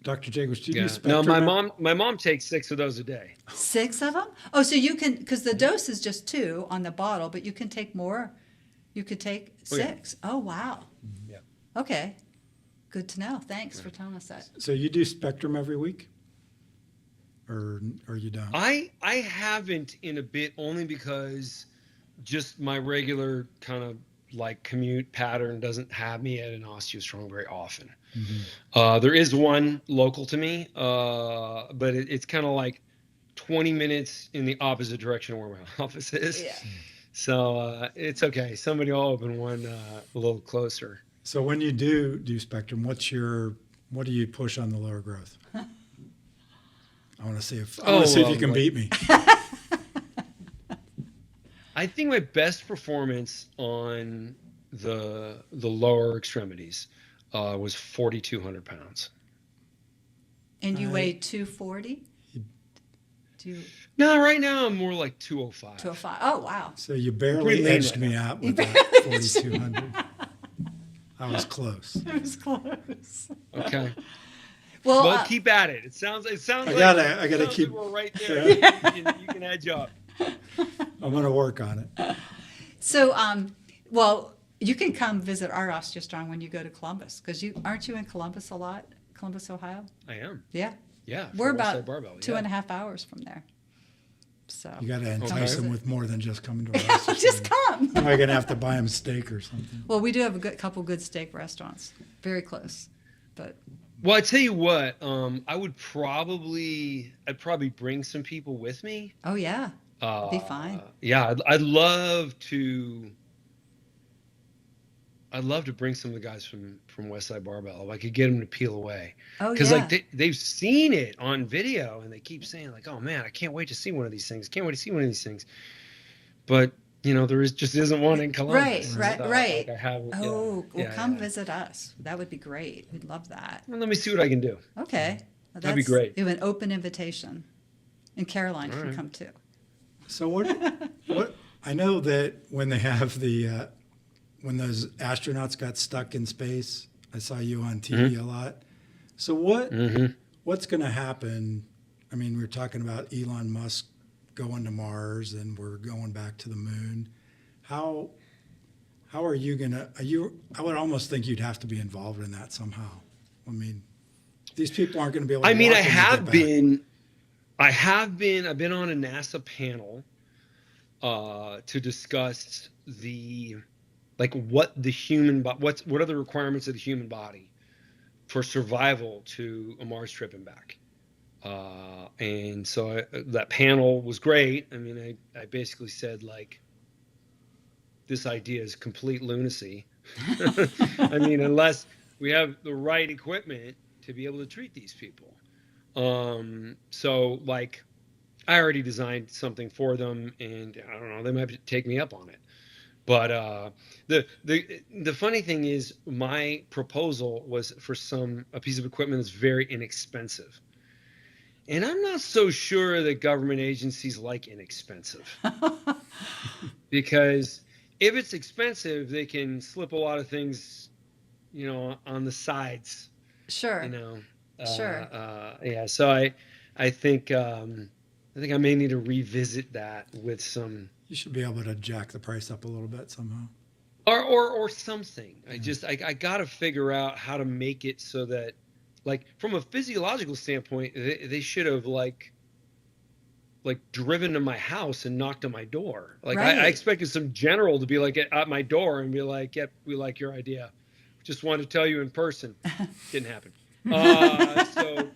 Dr. Jaquish, do you Yeah. do Spectrum? No, my mom takes 6 of those a day. 6 of them? Oh, so you can, because the dose is just 2 on the bottle, but you can take more. You could take 6. Oh, wow. Yeah. Okay. Good to know. Thanks for telling us that. So you do Spectrum every week? Or you don't? I haven't in a bit, only because just my regular kind of like commute pattern doesn't have me at an OsteoStrong very often. Mm-hmm. There is one local to me, but it's kind of like 20 minutes in the opposite direction of where my office is. Yeah. So it's okay. Somebody will open one a little closer. So when you do Spectrum, what do you push on the lower growth? I want to see if you can beat me. I think my best performance on the lower extremities was 4,200 pounds. And you weigh 240? No, right now I'm more like 205. 205. Oh, wow. So you barely edged me out with that 4,200. I was close. It was close. Okay. Well, keep at it. It sounds I like gotta keep. we're right there. You can edge up. I'm gonna work on it. So, well, you can come visit our OsteoStrong when you go to Columbus, because aren't you in Columbus a lot? Columbus, Ohio? I am. Yeah. Yeah. We're from about Westside Barbell, 2.5 hours from there. So You got to entice them with more than just coming to our house. just come. Am I going to have to buy them steak or something? Well, we do have a couple good steak restaurants, very close, but Well, I tell you what, I'd probably bring some people with me. oh yeah, be fine. Yeah, I'd love to bring some of the guys from Westside Barbell. If I could get them to peel away. Oh Because yeah. like they've seen it on video and they keep saying like, oh man, I can't wait to see one of these things. Can't wait to see one of these things. But you know, there just isn't one in Columbus. Right. Like I have, Come visit us. That would be great. We'd love that. Well, let me see what I can do. Okay. Well, That'd be great. You have an open invitation. And Caroline can right. come too. So what? I know that when they have when those astronauts got stuck in space, I saw you on TV a lot. So what's going to happen? I mean, we were talking about Elon Musk going to Mars, and we're going back to the moon. How are you going to? I would almost think you'd have to be involved in that somehow. I mean, these people aren't going to be able to. I mean, walk I when they have get back. been. I've been on a NASA panel to discuss what are the requirements of the human body for survival to a Mars trip and back. And so that panel was great. I mean, I basically said like, this idea is complete lunacy. I mean, unless we have the right equipment to be able to treat these people. So like I already designed something for them, and I don't know, they might take me up on it. But the funny thing is, my proposal was for a piece of equipment that's very inexpensive. And I'm not so sure that government agencies like inexpensive. Because if it's expensive, they can slip a lot of things, on the sides. Sure. Sure. Yeah. So I think I may need to revisit that with some. You should be able to jack the price up a little bit somehow. Or something. I got to figure out how to make it so that, like, from a physiological standpoint, they should have like driven to my house and knocked on my door. Like right. I expected some general to be like at my door and be like, "Yep, we like your idea. Just wanted to tell you in person." Didn't happen. So,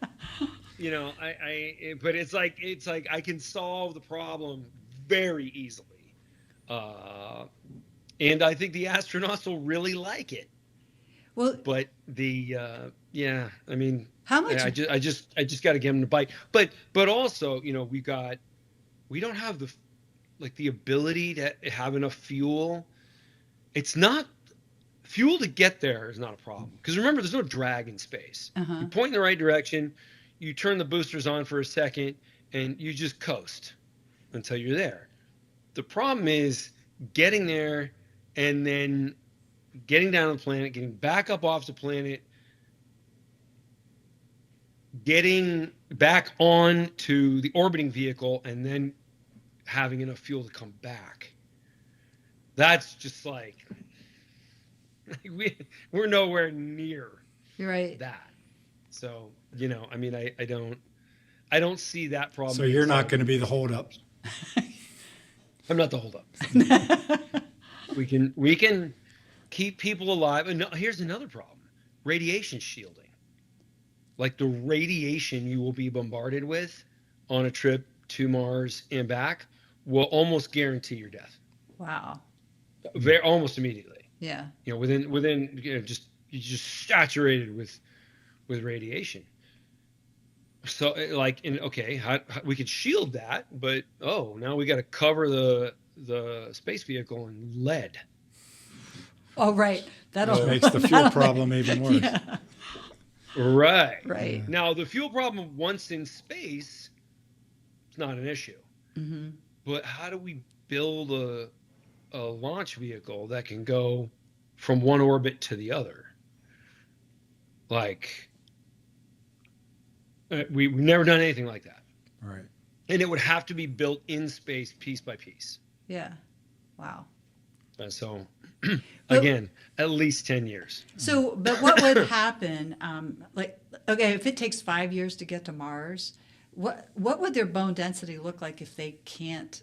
but it's like I can solve the problem very easily. And I think the astronauts will really like it. Well, but I mean, how much? I just got to get them to bite. But also, we don't have like the ability to have enough fuel. It's not fuel to get there is not a problem. Because remember, there's no drag in space. You point in the right direction, you turn the boosters on for a second, and you just coast until you're there. The problem is getting there and then getting down on the planet, getting back up off the planet, getting back on to the orbiting vehicle, and then having enough fuel to come back. That's just like we're nowhere near You're right. that. So, you know, I mean, I don't see that problem. So you're not going to be the holdup. I'm not the holdup. We can keep people alive. And here's another problem: radiation shielding. Like the radiation you will be bombarded with on a trip to Mars and back will almost guarantee your death. Wow. Almost immediately. Yeah. You know, within you know, you're just saturated with radiation. So like, how we could shield that, but now we got to cover the space vehicle in lead. Oh, right. That makes the fuel problem even worse. Yeah. Right. Now the fuel problem once in space, it's not an issue. Mm-hmm. But how do we build a launch vehicle that can go from one orbit to the other? Like, we've never done anything like that. Right. And it would have to be built in space piece by piece. Yeah. Wow. So, again, at least 10 years. So, but what would happen? If it takes 5 years to get to Mars, what would their bone density look like if they can't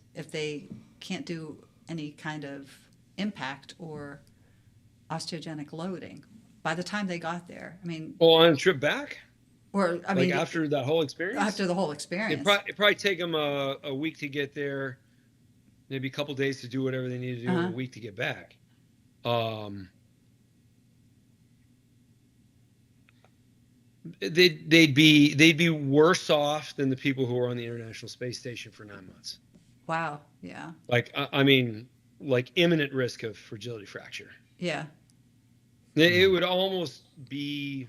do any kind of impact or osteogenic loading by the time they got there? I mean, on a trip back, or I mean, after that whole experience. After the whole experience, it'd probably take them a week to get there, maybe a couple days to do whatever they need to do, and a week to get back. They'd be worse off than the people who were on the International Space Station for 9 months. Wow. Yeah. Like, I mean, like imminent risk of fragility fracture. Yeah. It would almost be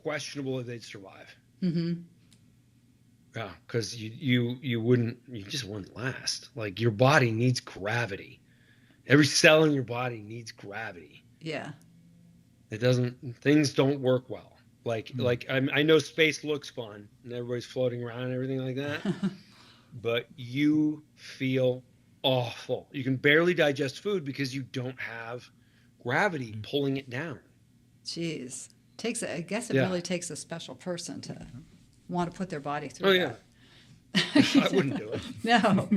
questionable if they'd survive. Mm-hmm. Yeah, because you just wouldn't last. Like, your body needs gravity. Every cell in your body needs gravity. Yeah. Things don't work well. Like I know space looks fun and everybody's floating around and everything like that, but you feel awful. You can barely digest food because you don't have gravity pulling it down. Jeez. I guess it really takes a special person to want to put their body through that. I wouldn't do it. No.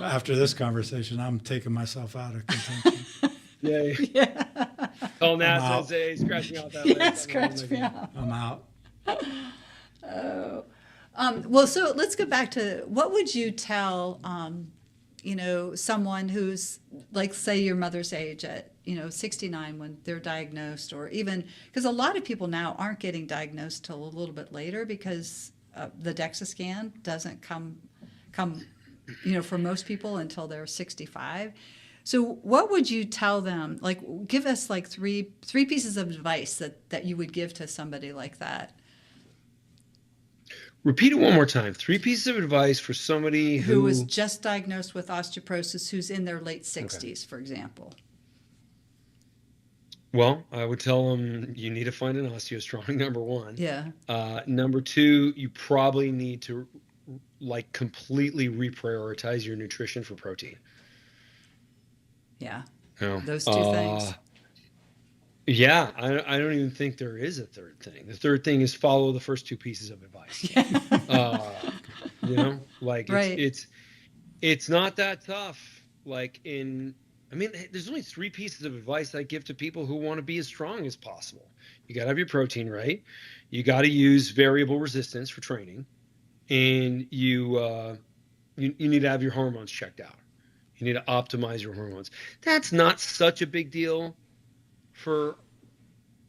After this conversation, I'm taking myself out of contention. Yeah. Call NASA and say, scratch me off that list. Yeah, scratch me off. I'm out. Oh. Well, so let's go back to what would you tell, someone who's like, say, your mother's age at, 69 when they're diagnosed, or even because a lot of people now aren't getting diagnosed till a little bit later because the DEXA scan doesn't come, for most people until they're 65. So what would you tell them? Like, give us like three pieces of advice that you would give to somebody like that. Repeat it one more time. 3 pieces of advice for somebody who was just diagnosed with osteoporosis, who's in their late 60s, for example. Well, I would tell them you need to find an OsteoStrong, number one. Yeah. Number two, you probably need to completely reprioritize your nutrition for protein. Yeah. You know, those two things. Yeah, I don't even think there is a third thing. The third thing is follow the first 2 pieces of advice. Right. It's not that tough. There's only 3 pieces of advice I give to people who want to be as strong as possible. You got to have your protein right. You got to use variable resistance for training, and you need to have your hormones checked out. You need to optimize your hormones. That's not such a big deal for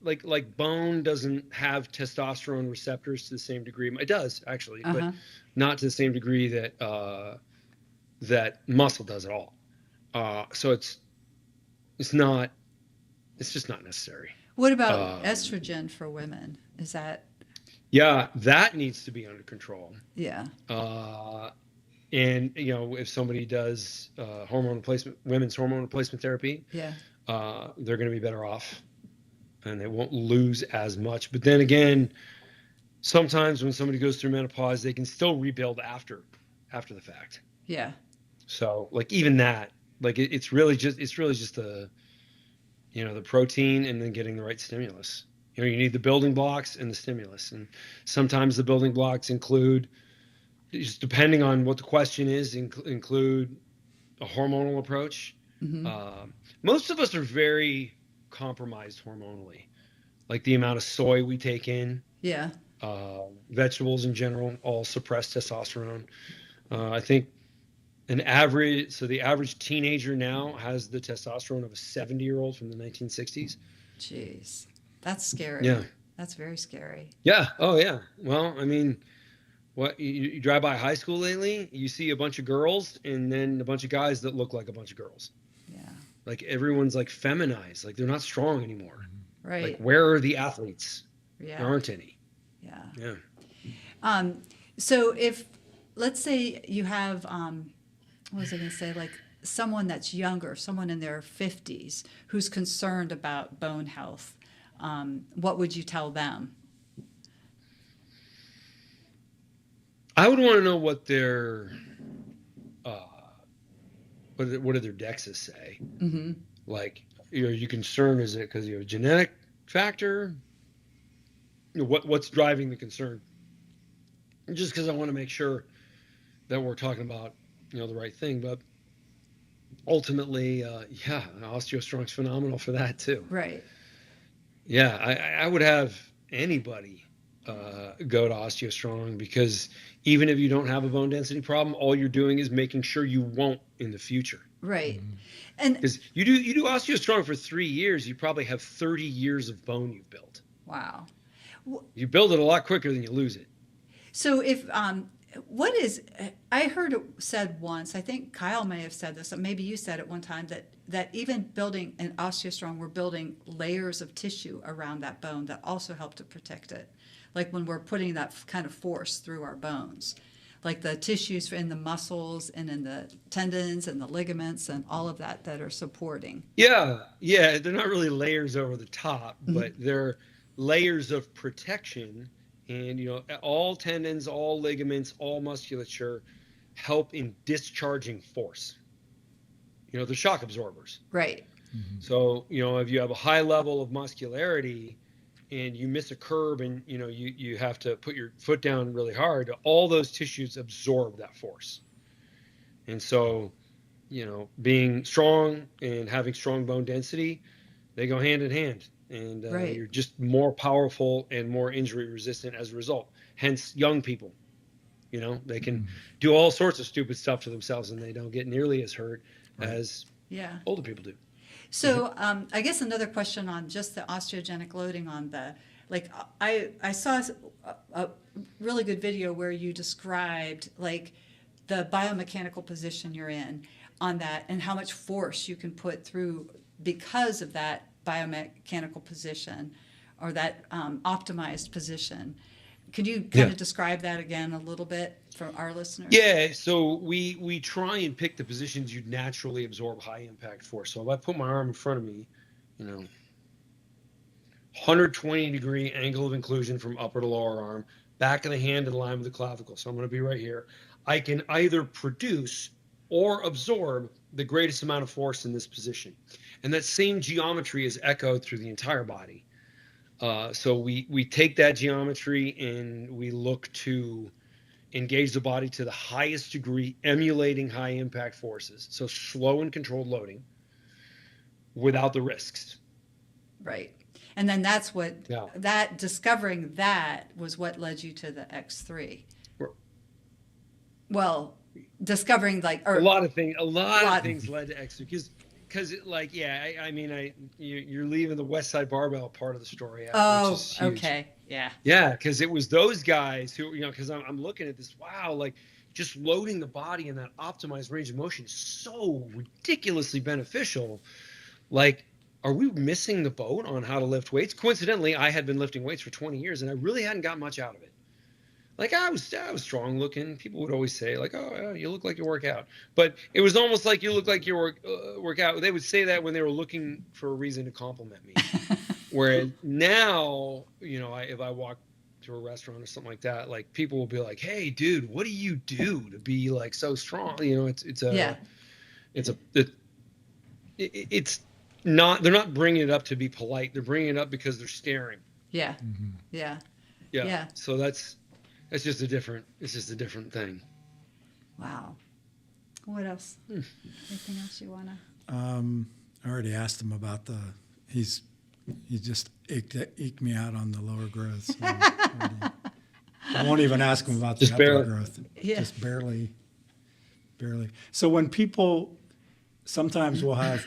like bone doesn't have testosterone receptors to the same degree. It does actually, but not to the same degree that that muscle does it all. So it's just not necessary. What about estrogen for women? Is that? Yeah, that needs to be under control. Yeah. And if somebody does women's hormone replacement therapy, yeah, they're going to be better off, and they won't lose as much. But then again, sometimes when somebody goes through menopause, they can still rebuild after the fact. Yeah. So like even that, like it's really just the the protein and then getting the right stimulus. You need the building blocks and the stimulus, and sometimes the building blocks include, just depending on what the question is, include a hormonal approach. Mm-hmm. Most of us are very compromised hormonally, like the amount of soy we take in. Yeah. Vegetables in general all suppress testosterone. I think the average teenager now has the testosterone of a 70-year-old from the 1960s. Jeez, that's scary. Yeah. That's very scary. Yeah. Oh yeah. Well, I mean, what you drive by high school lately, you see a bunch of girls and then a bunch of guys that look like a bunch of girls. Yeah. Like everyone's like feminized, like they're not strong anymore. Right. Like where are the athletes? Yeah. There aren't any. Yeah. Yeah. So if, let's say you have, what was I going to say? Like someone that's younger, someone in their 50s who's concerned about bone health, what would you tell them? I would want to know what their, what do their DEXAs say? Mm-hmm. Like, are you concerned? Is it because you have a genetic factor? What's driving the concern? Just because I want to make sure that we're talking about, the right thing. But ultimately, OsteoStrong's phenomenal for that too. Right. Yeah, I would have anybody go to OsteoStrong, because even if you don't have a bone density problem, all you're doing is making sure you won't in the future. Right. And because you do OsteoStrong for 3 years, you probably have 30 years of bone you've built. Wow. You build it a lot quicker than you lose it. So if I heard it said once, I think Kyle may have said this, or maybe you said it one time, that even building an OsteoStrong, we're building layers of tissue around that bone that also help to protect it. Like when we're putting that kind of force through our bones, like the tissues in the muscles and in the tendons and the ligaments and all of that are supporting. Yeah, they're not really layers over the top, but they're layers of protection. And, all tendons, all ligaments, all musculature help in discharging force. They're shock absorbers. Right. Mm-hmm. So, if you have a high level of muscularity and you miss a curb and, you have to put your foot down really hard, all those tissues absorb that force. And so, being strong and having strong bone density, they go hand in hand. And right. You're just more powerful and more injury resistant as a result. Hence, young people, they can do all sorts of stupid stuff to themselves and they don't get nearly as hurt as older people do. So I guess another question on just the osteogenic loading on the, like I saw a really good video where you described like the biomechanical position you're in on that and how much force you can put through because of that biomechanical position or that optimized position. Could you kind of describe that again a little bit for our listeners? Yeah, so we try and pick the positions you'd naturally absorb high impact force. So if I put my arm in front of me, 120 degree angle of inclusion from upper to lower arm, back of the hand in line with the clavicle. So I'm going to be right here. I can either produce or absorb the greatest amount of force in this position. And that same geometry is echoed through the entire body. So we take that geometry and we look to engage the body to the highest degree, emulating high impact forces. So slow and controlled loading without the risks. Right. And then that's what, discovering that was what led you to the X3. Well, discovering a lot of things led to X3 because you're leaving the West Side Barbell part of the story out, which is huge. Okay, yeah, because it was those guys who because I'm looking at this, wow, like just loading the body in that optimized range of motion is so ridiculously beneficial. Like, are we missing the boat on how to lift weights? Coincidentally, I had been lifting weights for 20 years and I really hadn't got much out of it. Like, I was strong looking. People would always say, like, oh, you look like you work out. But it was almost like you look like you work out. They would say that when they were looking for a reason to compliment me. Whereas now, you know, if I walk to a restaurant or something like that, like, people will be like, hey, dude, what do you do to be, like, so strong? You know, it's not, they're not bringing it up to be polite. They're bringing it up because they're staring. Yeah. Mm-hmm. Yeah. So it's just a different thing. Wow. What else? Anything else you want to? I already asked him about he just eked me out on the lower growth. So I won't even ask him about the upper growth. Yeah. Just barely. So when sometimes we'll have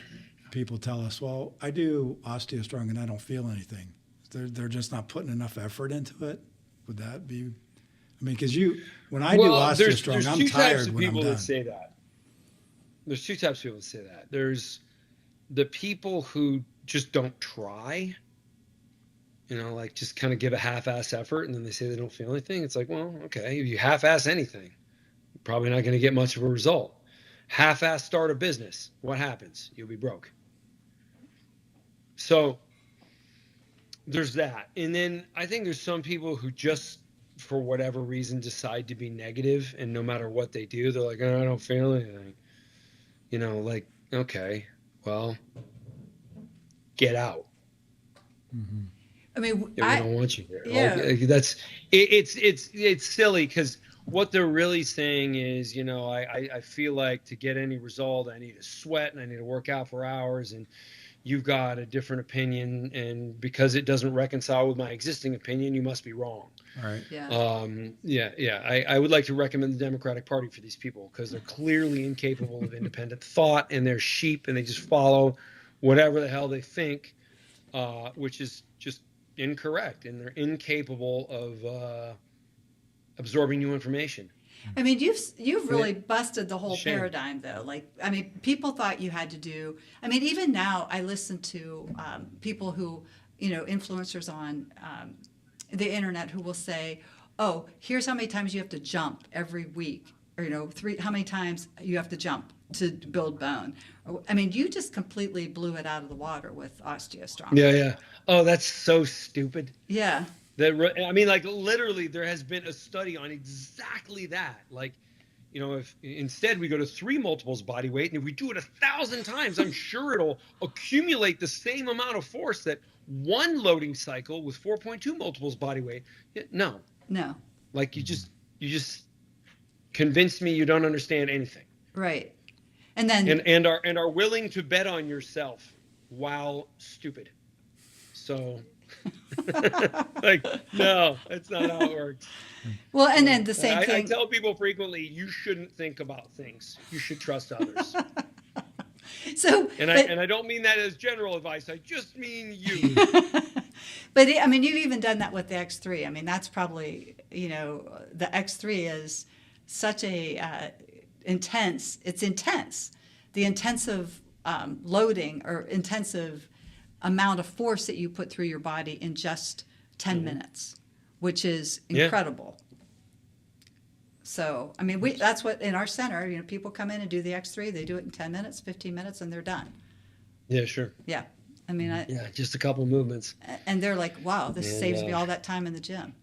people tell us, well, I do OsteoStrong and I don't feel anything. They're just not putting enough effort into it. Would that be? I mean, because when I do OsteoStrong, I'm tired when I'm done. There's two types of people that say that. There's two types of people that say that. There's the people who just don't try, you know, like, just kind of give a half-ass effort and then they say they don't feel anything. It's like, well, okay, if you half-ass anything, you're probably not going to get much of a result. Half-ass start a business, what happens? You'll be broke. So there's that. And then I think there's some people who just, for whatever reason, decide to be negative, and no matter what they do, they're like, oh, I don't feel anything. You know, like, okay, well, get out. Mm-hmm. I mean, we don't want you here. Yeah. Like, it's silly, because what they're really saying is, you know, I feel like to get any result, I need to sweat and I need to work out for hours, and you've got a different opinion, and because it doesn't reconcile with my existing opinion, you must be wrong. All right. Yeah. I would like to recommend the Democratic Party for these people, because they're clearly incapable of independent thought, and they're sheep, and they just follow whatever the hell they think, which is just incorrect, and they're incapable of absorbing new information. I mean, you've really busted the whole paradigm, though. Like, I mean, people thought you had to do. I mean, even now, I listen to people who, you know, influencers on the internet who will say, "Oh, here's how many times you have to jump every week," or, you know, how many times you have to jump to build bone. I mean, you just completely blew it out of the water with OsteoStrong. Yeah. Oh, that's so stupid. Yeah. I mean, like, literally, there has been a study on exactly that. Like, you know, if instead we go to 3 multiples body weight, and if we do it 1,000 times, I'm sure it'll accumulate the same amount of force that one loading cycle with 4.2 multiples body weight. No. Like, you just convinced me you don't understand anything. Right. And then and are willing to bet on yourself while stupid. So. Like, no, that's not how it works. Well, and then the same thing. I tell people frequently, you shouldn't think about things. You should trust others. I don't mean that as general advice. I just mean you. But I mean, you've even done that with the X3. I mean, that's probably, you know, the X3 is such a intense. It's intense. The intensive loading or intensive amount of force that you put through your body in just 10 minutes, which is incredible. So, I mean, that's what in our center, you know, people come in and do the X3, they do it in 10 minutes, 15 minutes, and they're done. Yeah, sure. Yeah. I mean, just a couple movements. And they're like, wow, this saves me all that time in the gym.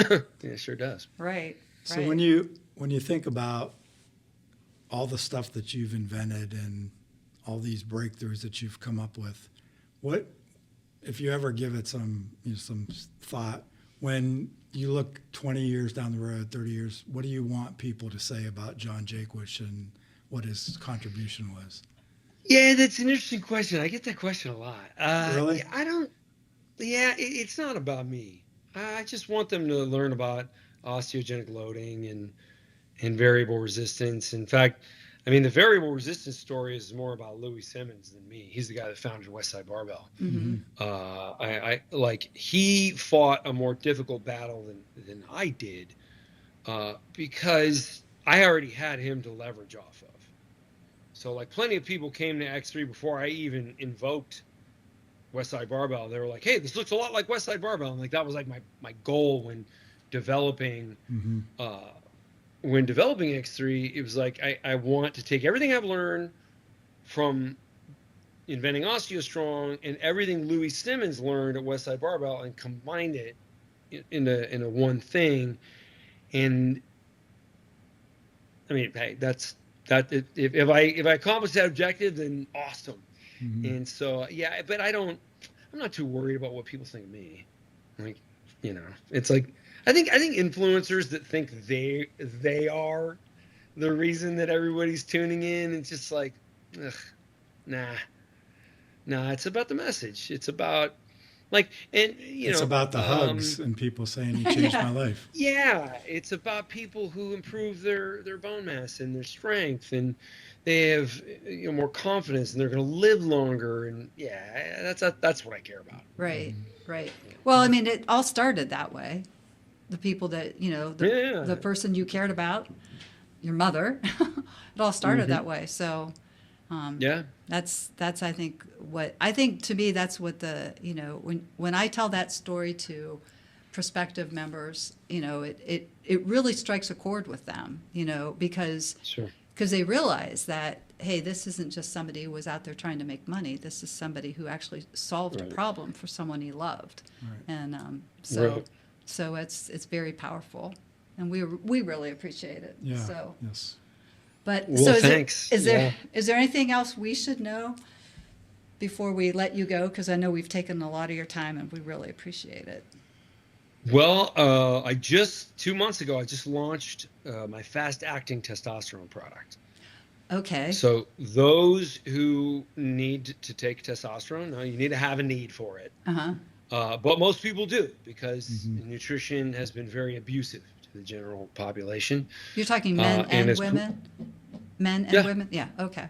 Yeah, it sure does. Right. So when you think about all the stuff that you've invented and all these breakthroughs that you've come up with, what, if you ever give it some thought, when you look 20 years down the road, 30 years, what do you want people to say about John Jaquish and what his contribution was? Yeah, that's an interesting question. I get that question a lot. Really? It's not about me. I just want them to learn about osteogenic loading and variable resistance. In fact, I mean, the variable resistance story is more about Louis Simmons than me. He's the guy that founded Westside Barbell. Mm-hmm. He fought a more difficult battle than I did because I already had him to leverage off of. So like plenty of people came to X3 before I even invoked Westside Barbell. They were like, hey, this looks a lot like Westside Barbell. And like that was like my goal when developing X3. It was like I want to take everything I've learned from inventing OsteoStrong and everything Louis Simmons learned at Westside Barbell and combine it in a one thing. And I mean, hey, that's that. If I accomplish that objective, then awesome. And so yeah, but I'm not too worried about what people think of me. Like, you know, it's like I think influencers that think they are the reason that everybody's tuning in, it's just like, ugh, nah, it's about the message. It's about like, and it's about the hugs and people saying you changed my life. Yeah, it's about people who improve their bone mass and their strength, and they have more confidence, and they're going to live longer. And yeah, that's what I care about. Right. Well, I mean, it all started that way. The people that the person you cared about, your mother, it all started that way. So. That's I think to me that's what the when I tell that story to prospective members, it really strikes a chord with them, because they realize that, hey, this isn't just somebody who was out there trying to make money. This is somebody who actually solved a problem for someone he loved, and so it's very powerful, and we really appreciate it. Yeah. So. Yes. But well, so thanks. Is there anything else we should know before we let you go? Because I know we've taken a lot of your time and we really appreciate it. Well, 2 months ago, I just launched my fast-acting testosterone product. Okay. So those who need to take testosterone, now you need to have a need for it. But most people do, because nutrition has been very abusive to the general population. You're talking men and women? Men and women? Yeah, okay.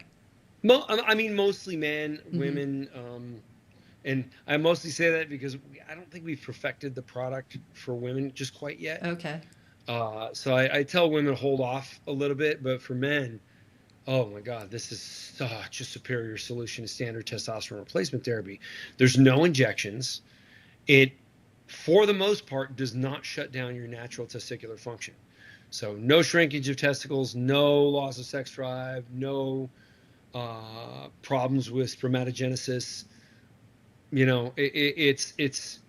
I mean, mostly men, women, and I mostly say that because I don't think we've perfected the product for women just quite yet. Okay. So I tell women to hold off a little bit, but for men, oh my God, this is such a superior solution to standard testosterone replacement therapy. There's no injections. It, for the most part, does not shut down your natural testicular function. So no shrinkage of testicles, no loss of sex drive, no problems with spermatogenesis. It's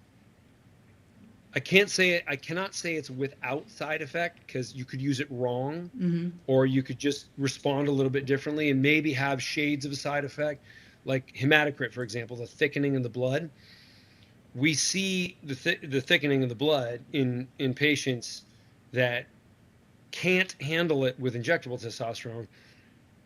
I cannot say it's without side effect, because you could use it wrong, or you could just respond a little bit differently and maybe have shades of a side effect, like hematocrit, for example, the thickening of the blood. We see the thickening of the blood in patients that can't handle it with injectable testosterone.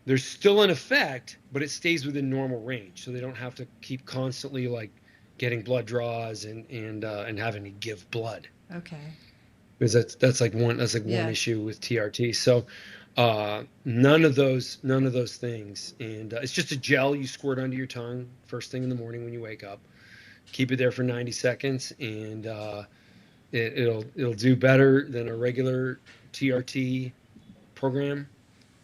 There's still an effect, but it stays within normal range, so they don't have to keep constantly like getting blood draws and having to give blood. Okay. Because that's one issue with TRT. So none of those things, and it's just a gel you squirt under your tongue first thing in the morning when you wake up. Keep it there for 90 seconds, and it'll do better than a regular TRT program.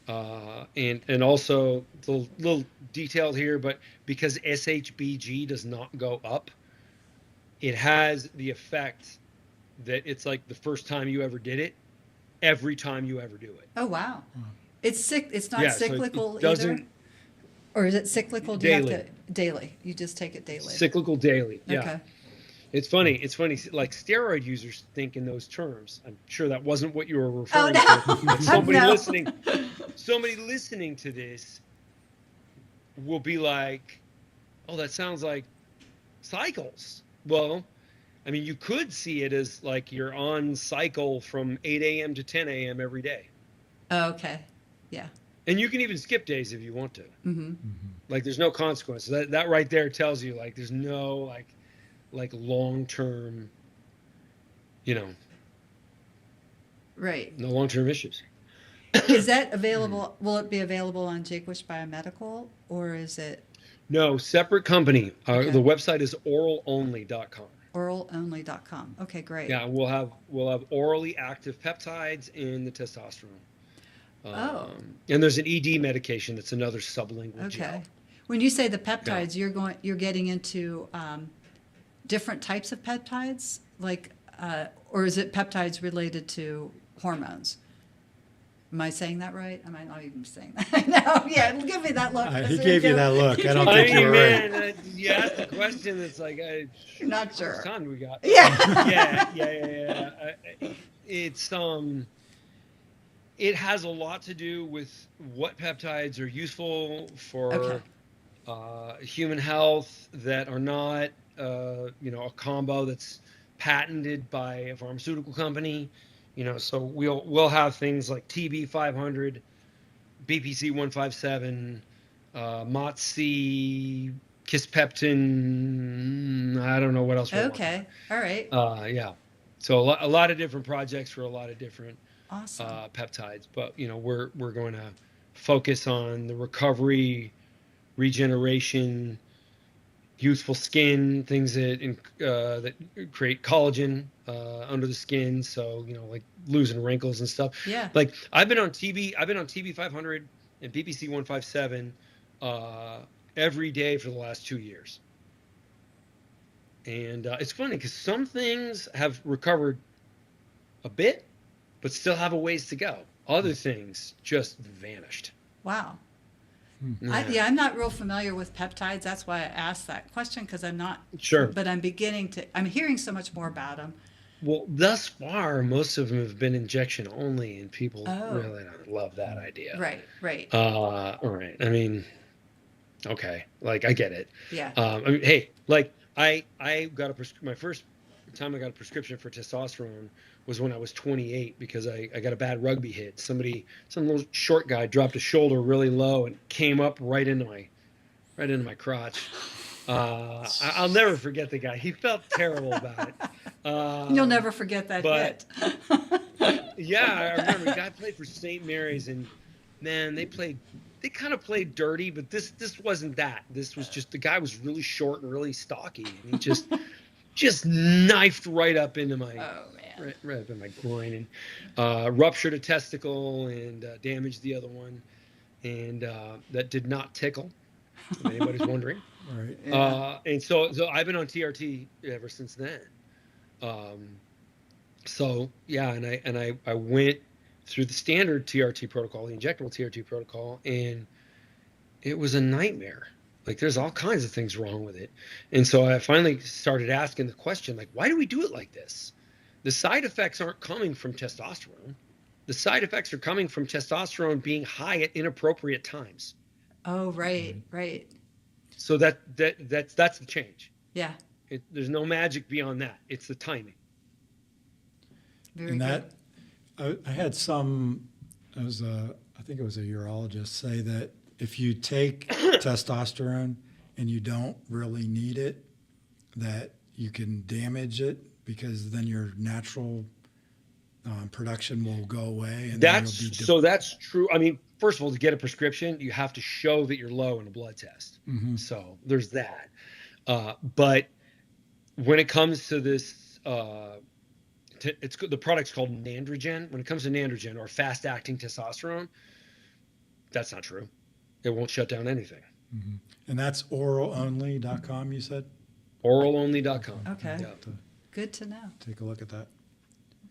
And also, it's a little detailed here, but because SHBG does not go up, it has the effect that it's like the first time you ever did it, every time you ever do it. Oh, wow. It's not cyclical so either? Or is it cyclical? Daily. Daily. You just take it daily. Cyclical daily, yeah. Okay. It's funny. Like steroid users think in those terms. I'm sure that wasn't what you were referring to. But somebody listening to this will be like, "Oh, that sounds like cycles." Well, I mean, you could see it as like you're on cycle from 8 a.m. to 10 a.m. every day. Oh, okay. Yeah. And you can even skip days if you want to. Like, there's no consequence. That right there tells you, like, there's no like long-term, right. No long-term issues. Is that available? Will it be available on Jaquish Biomedical, or is it? No, separate company. Okay. The website is oralonly.com. Oralonly.com. Okay, great. Yeah, we'll have orally active peptides in the testosterone. Oh. And there's an ED medication that's another sublingual Okay. gel. When you say the peptides, you're getting into different types of peptides, like, or is it peptides related to hormones? Am I saying that right? Am I not even saying that? No, yeah, give me that look. He gave you that look. I don't I think mean, you're man, right. you asked the question. It's like, Not how sure. much time do we got? Yeah. Yeah. It's it has a lot to do with what peptides are useful for human health that are not, a combo that's patented by a pharmaceutical company. So we'll have things like TB 500, BPC 157, MOTS-C, Kispeptin. I don't know what else. Okay. All right. Yeah. So a lot of different projects for a lot of different Awesome. peptides, but we're going to focus on the recovery, regeneration, youthful skin, things that create collagen under the skin. So like losing wrinkles and stuff. Yeah. Like I've been on TB 500 and BPC 157 every day for the last 2 years. And it's funny because some things have recovered a bit, but still have a ways to go. Other things just vanished. Wow. Yeah. I'm not real familiar with peptides. That's why I asked that question, because I'm not Sure. But I'm hearing so much more about them. Well, thus far, most of them have been injection only, and people Oh. really don't love that idea. Right. All right. I mean, okay. Like, I get it. Yeah. Hey, like, I got my first time I got a prescription for testosterone was when I was 28 because I got a bad rugby hit. Some little short guy dropped his shoulder really low and came up right into my crotch. I'll never forget the guy. He felt terrible about it. You'll never forget that hit. Yeah, I remember the guy played for St. Mary's, and man, they kind of played dirty, but this wasn't that. This was just the guy was really short and really stocky, and he just knifed right up into my right up in my groin, and ruptured a testicle and damaged the other one, and that did not tickle, if anybody's wondering. Right. Yeah. And so I've been on TRT ever since then. So yeah, and I went through the standard TRT protocol, the injectable TRT protocol, and it was a nightmare. Like, there's all kinds of things wrong with it. And so I finally started asking the question, like, why do we do it like this? The side effects aren't coming from testosterone. The side effects are coming from testosterone being high at inappropriate times. Oh, right. So that's the change. Yeah. There's no magic beyond that. It's the timing. Very And good. that I had I think it was a urologist say that if you take testosterone and you don't really need it, that you can damage it because then your natural production will go away. And that's true. I mean, first of all, to get a prescription, you have to show that you're low in a blood test. Mm-hmm. So there's that. But when it comes to this, the product's called Nandrogen. When it comes to Nandrogen or fast-acting testosterone, that's not true. It won't shut down anything. Mm-hmm. And that's oralonly.com, you said? Oralonly.com. Okay. Yeah. Good to know. Take a look at that.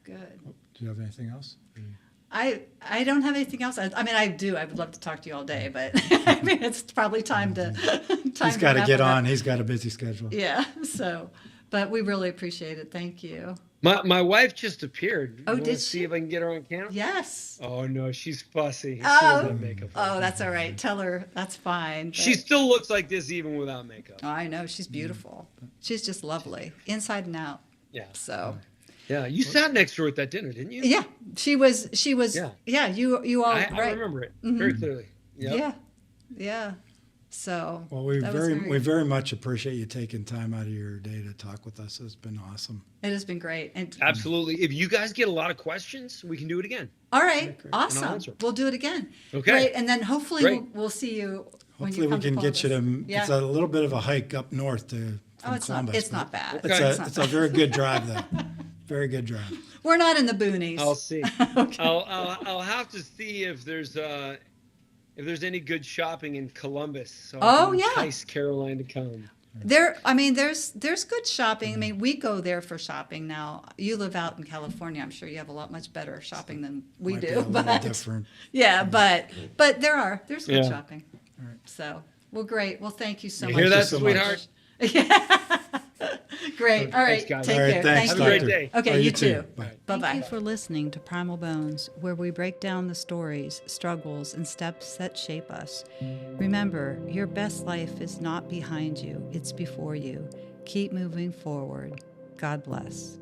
Good. Do you have anything else? I don't have anything else. I mean, I do. I would love to talk to you all day, but I mean, it's probably time to. He's got to get on. He's got a busy schedule. Yeah. So, but we really appreciate it. Thank you. My wife just appeared. Oh, did she? See if I can get her on camera? Yes. Oh no, she's fussy. She Oh. doesn't have makeup on. Oh, that's all right. Tell her that's fine. She still looks like this even without makeup. Oh, I know. She's beautiful. She's just lovely, inside and out. Yeah. So. Yeah, you sat next to her at that dinner, didn't you? Yeah, she was. Yeah. Yeah, you all. I right. remember it very clearly. Yep. Yeah. So. Well, we that was very much appreciate you taking time out of your day to talk with us. It's been awesome. It has been great. And Absolutely. If you guys get a lot of questions, we can do it again. all right, great. awesome. We'll do it again. Okay. Great, and then hopefully Great. we'll see you. When Hopefully you come we can to get you to. Columbus. Yeah. It's a little bit of a hike up north to from it's Columbus. not. It's not bad. It's a very good drive, though. Very good drive. We're not in the boonies. I'll see. Okay. I'll have to see if there's any good shopping in Columbus. So Oh, I can yeah. entice Caroline to come. There's good shopping. I mean, we go there for shopping now. You live out in California. I'm sure you have a lot much better shopping than we Might be do. a little different. Yeah, but there's good Yeah. shopping. So, well, great. Well, thank you so You much. hear that, so much. sweetheart? Yeah. Great. All right. Thanks, guys. Take All right, care. thanks, Thank Have a you. great day. Okay, Oh, you too. Bye. Bye-bye. Thank you for listening to Primal Bones, where we break down the stories, struggles, and steps that shape us. Remember, your best life is not behind you, it's before you. Keep moving forward. God bless.